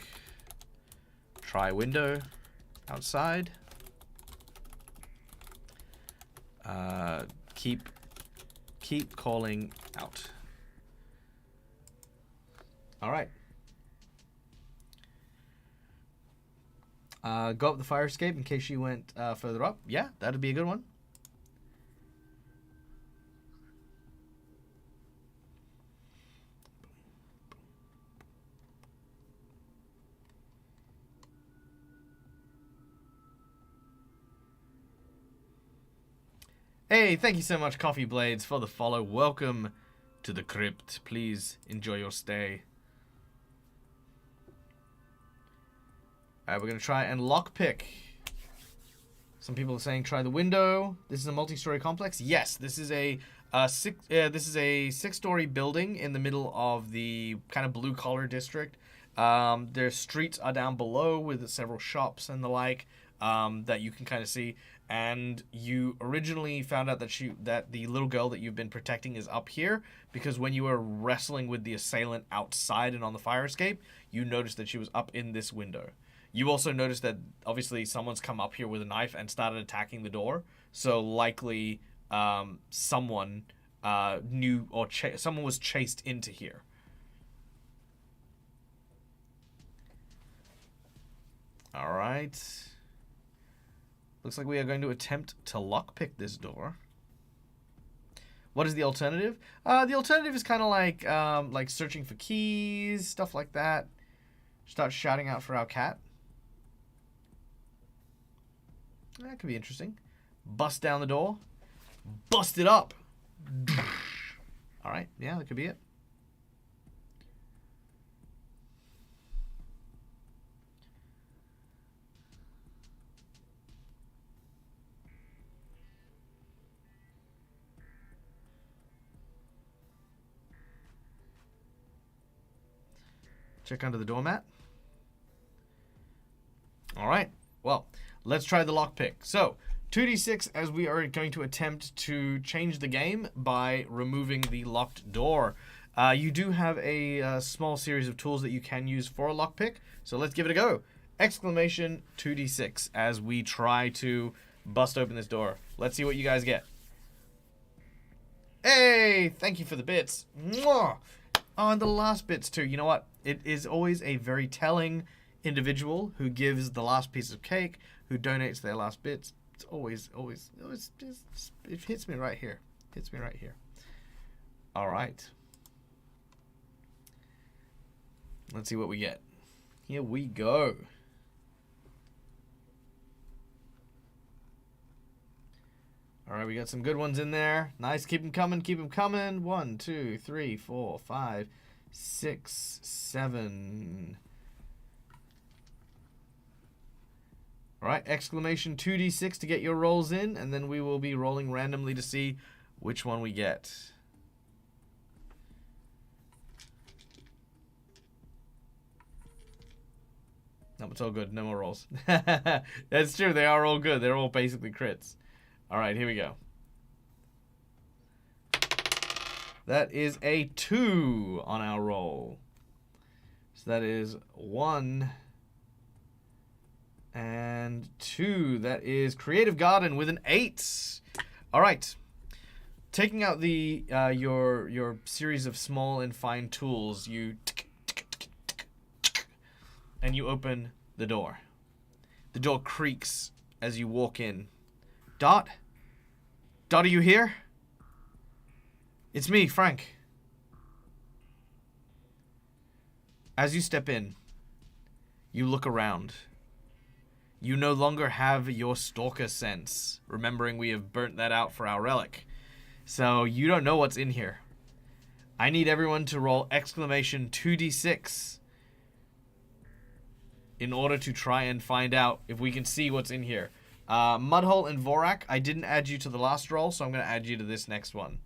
Try window. Outside. Keep calling out. All right. Go up the fire escape in case you went further up. Yeah, that'd be a good one. Hey, thank you so much, Coffee Blades, for the follow. Welcome to the crypt. Please enjoy your stay. Alright, we're going to try and lockpick. Some people are saying try the window. This is a multi-story complex. Yes, this is a six-story building in the middle of the kind of blue-collar district. Their streets are down below with several shops and the like that you can kind of see. And you originally found out that the little girl that you've been protecting is up here because when you were wrestling with the assailant outside and on the fire escape, you noticed that she was up in this window. You also noticed that obviously someone's come up here with a knife and started attacking the door. So likely someone knew or someone was chased into here. All right. Looks like we are going to attempt to lockpick this door. What is the alternative? The alternative is kind of like searching for keys, stuff like that. Start shouting out for our cat. That could be interesting. Bust down the door. Bust it up. All right, yeah, that could be it. Check under the doormat. All right. Well, let's try the lockpick. So, 2d6 as we are going to attempt to change the game by removing the locked door. You do have a small series of tools that you can use for a lockpick. So let's give it a go. Exclamation 2d6 as we try to bust open this door. Let's see what you guys get. Hey, thank you for the bits. Mwah! Oh, and the last bits too. You know what? It is always a very telling individual who gives the last piece of cake, who donates their last bits. It's always just, it hits me right here. Hits me right here. All right. Let's see what we get. Here we go. All right, we got some good ones in there. Nice, keep them coming, keep them coming. 1, 2, 3, 4, 5, 6, 7. All right, exclamation 2d6 to get your rolls in, and then we will be rolling randomly to see which one we get. No, it's all good. No more rolls. That's true. They are all good. They're all basically crits. All right, here we go. That is a 2 on our roll. So that is 1 and 2. That is Creative Garden with an 8. All right. Taking out the your series of small and fine tools, you and you open the door. The door creaks as you walk in. Dot? Dot, are you here? It's me, Frank. As you step in, you look around. You no longer have your stalker sense, remembering we have burnt that out for our relic. So you don't know what's in here. I need everyone to roll exclamation 2d6 in order to try and find out if we can see what's in here. Mudhole and Vorak, I didn't add you to the last roll, so I'm going to add you to this next one.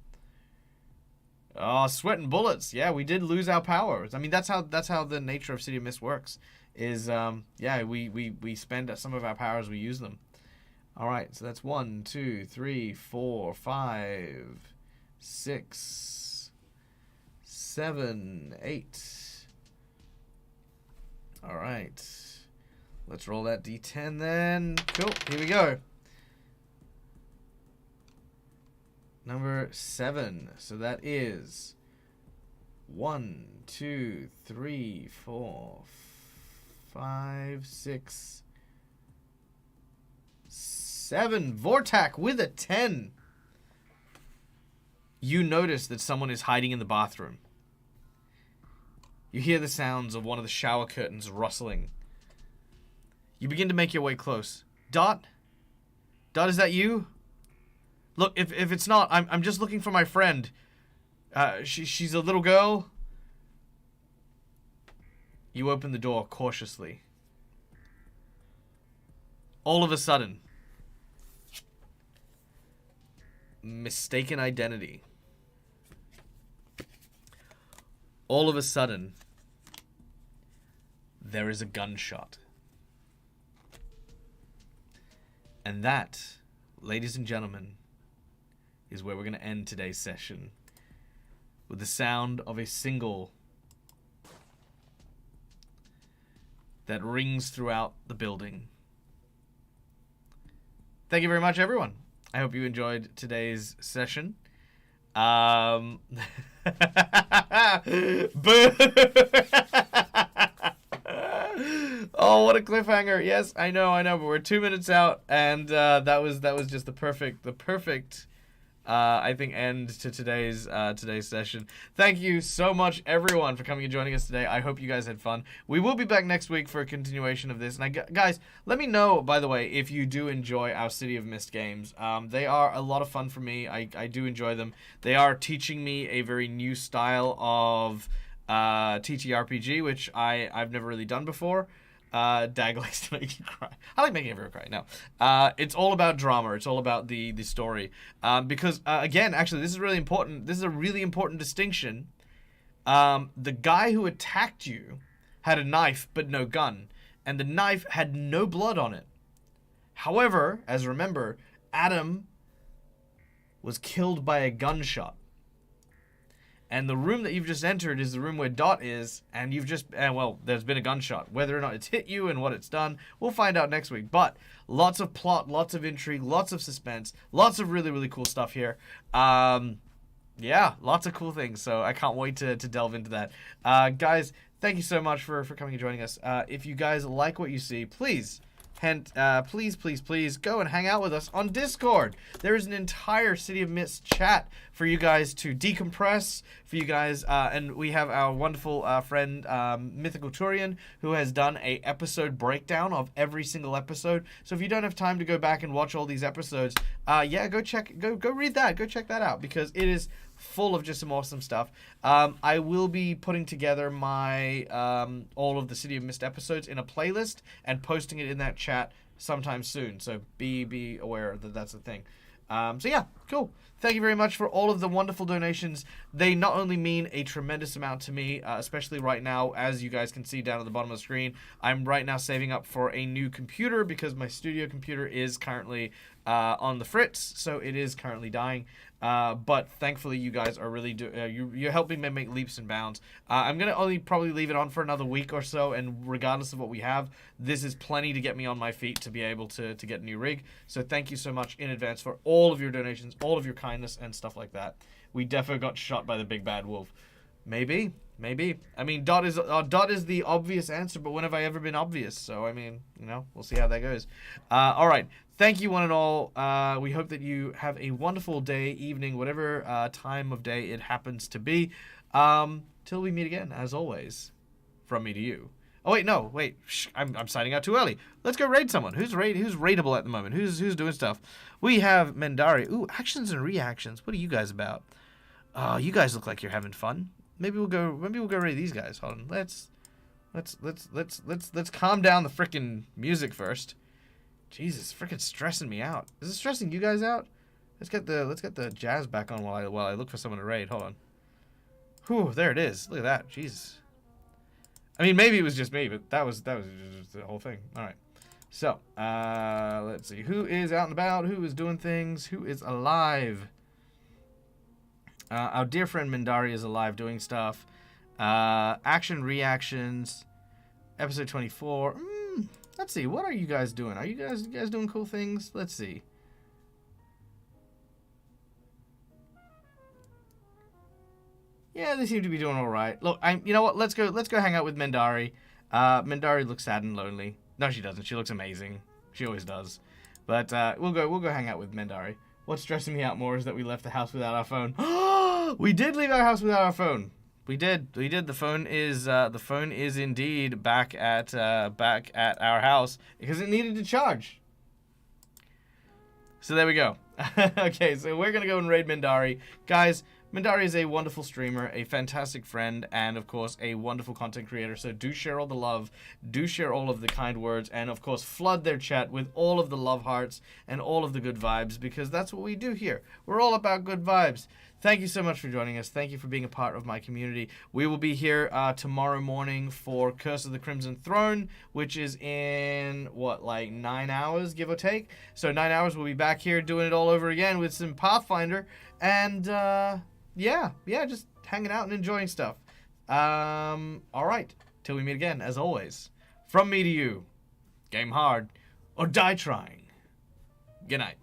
Oh, sweat and bullets. Yeah, we did lose our powers. I mean, that's how the nature of City of Mist works. Is yeah, we spend some of our powers, we use them. All right, so that's 1, 2, 3, 4, 5, 6, 7, 8. All right, let's roll that d10 then. Cool, here we go. Number 7. So that is 1, 2, 3, 4, 5, 6, 7. Vortak with a 10. You notice that someone is hiding in the bathroom. You hear the sounds of one of the shower curtains rustling. You begin to make your way close. Dot? Dot, is that you? Look, if it's not, I'm just looking for my friend. She's a little girl. You open the door cautiously. All of a sudden, mistaken identity. All of a sudden, there is a gunshot. And that, ladies and gentlemen, is where we're going to end today's session. With the sound of a single that rings throughout the building. Thank you very much, everyone. I hope you enjoyed today's session. Boo! Oh, what a cliffhanger! Yes, I know, but we're 2 minutes out, and that was just the perfect. I think end to today's session. Thank you so much, everyone, for coming and joining us today. I hope you guys had fun. We will be back next week for a continuation of this. And guys, let me know, by the way, if you do enjoy our City of Mist games. They are a lot of fun for me. I do enjoy them. They are teaching me a very new style of TTRPG, which I've never really done before. Dag likes to make you cry. I like making everyone cry. No. It's all about drama. It's all about the story. Because, again, actually, this is really important. This is a really important distinction. The guy who attacked you had a knife but no gun. And the knife had no blood on it. However, as remember, Adam was killed by a gunshot. And the room that you've just entered is the room where Dot is, and you've just, well, there's been a gunshot. Whether or not it's hit you and what it's done, we'll find out next week. But lots of plot, lots of intrigue, lots of suspense, lots of really, really cool stuff here. Yeah, lots of cool things, so I can't wait to delve into that. Guys, thank you so much for coming and joining us. If you guys like what you see, please go and hang out with us on Discord. There is an entire City of Mist chat for you guys to decompress, for you guys, and we have our wonderful friend Mythical Turian, who has done a episode breakdown of every single episode. So if you don't have time to go back and watch all these episodes, yeah, go read that, go check that out, because it is full of just some awesome stuff. I will be putting together my all of the City of Mist episodes in a playlist and posting it in that chat sometime soon. So be aware that that's the thing. So yeah, Cool. Thank you very much for all of the wonderful donations. They not only mean a tremendous amount to me, especially right now, as you guys can see down at the bottom of the screen. I'm right now saving up for a new computer because my studio computer is currently on the fritz, so it is currently dying. But thankfully, you guys are really you're helping me make leaps and bounds. I'm gonna only probably leave it on for another week or so, and regardless of what we have, this is plenty to get me on my feet to be able to get a new rig. So thank you so much in advance for all of your donations, all of your kindness and stuff like that. We definitely got shot by the big bad wolf. Maybe. I mean, Dot is the obvious answer, but when have I ever been obvious? So I mean, we'll see how that goes. All right. Thank you, one and all. We hope that you have a wonderful day, evening, whatever time of day it happens to be. Till we meet again, as always, from me to you. Oh wait, no, wait. Shh, I'm signing out too early. Let's go raid someone. Who's raidable at the moment? Who's doing stuff? We have Mendari. Ooh, actions and reactions. What are you guys about? Oh, you guys look like you're having fun. Maybe we'll go raid these guys. Hold on. Let's calm down the frickin' music first. Jesus, freaking stressing me out. Is it stressing you guys out? Let's get the jazz back on while I look for someone to raid. Hold on. Whew, there it is. Look at that. Jesus. I mean, maybe it was just me, but that was just the whole thing. All right. So, let's see. Who is out and about? Who is doing things? Who is alive? Our dear friend Mindari is alive doing stuff. Action reactions. Episode 24. Let's see. What are you guys doing? Are you guys doing cool things? Let's see. Yeah, they seem to be doing all right. Look, you know what? Let's go hang out with Mendari. Mendari looks sad and lonely. No, she doesn't. She looks amazing. She always does. But we'll go hang out with Mendari. What's stressing me out more is that we left the house without our phone. We did leave our house without our phone. We did. The phone is indeed back at our house because it needed to charge. So there we go. Okay, so we're gonna go and raid Mindari, guys. Mindari is a wonderful streamer, a fantastic friend, and of course a wonderful content creator. So do share all the love, do share all of the kind words, and of course flood their chat with all of the love hearts and all of the good vibes, because that's what we do here. We're all about good vibes. Thank you so much for joining us. Thank you for being a part of my community. We will be here tomorrow morning for Curse of the Crimson Throne, which is in, like 9 hours, give or take? So 9 hours, we'll be back here doing it all over again with some Pathfinder. And, yeah, just hanging out and enjoying stuff. All right. Till we meet again, as always, from me to you, game hard or die trying. Good night.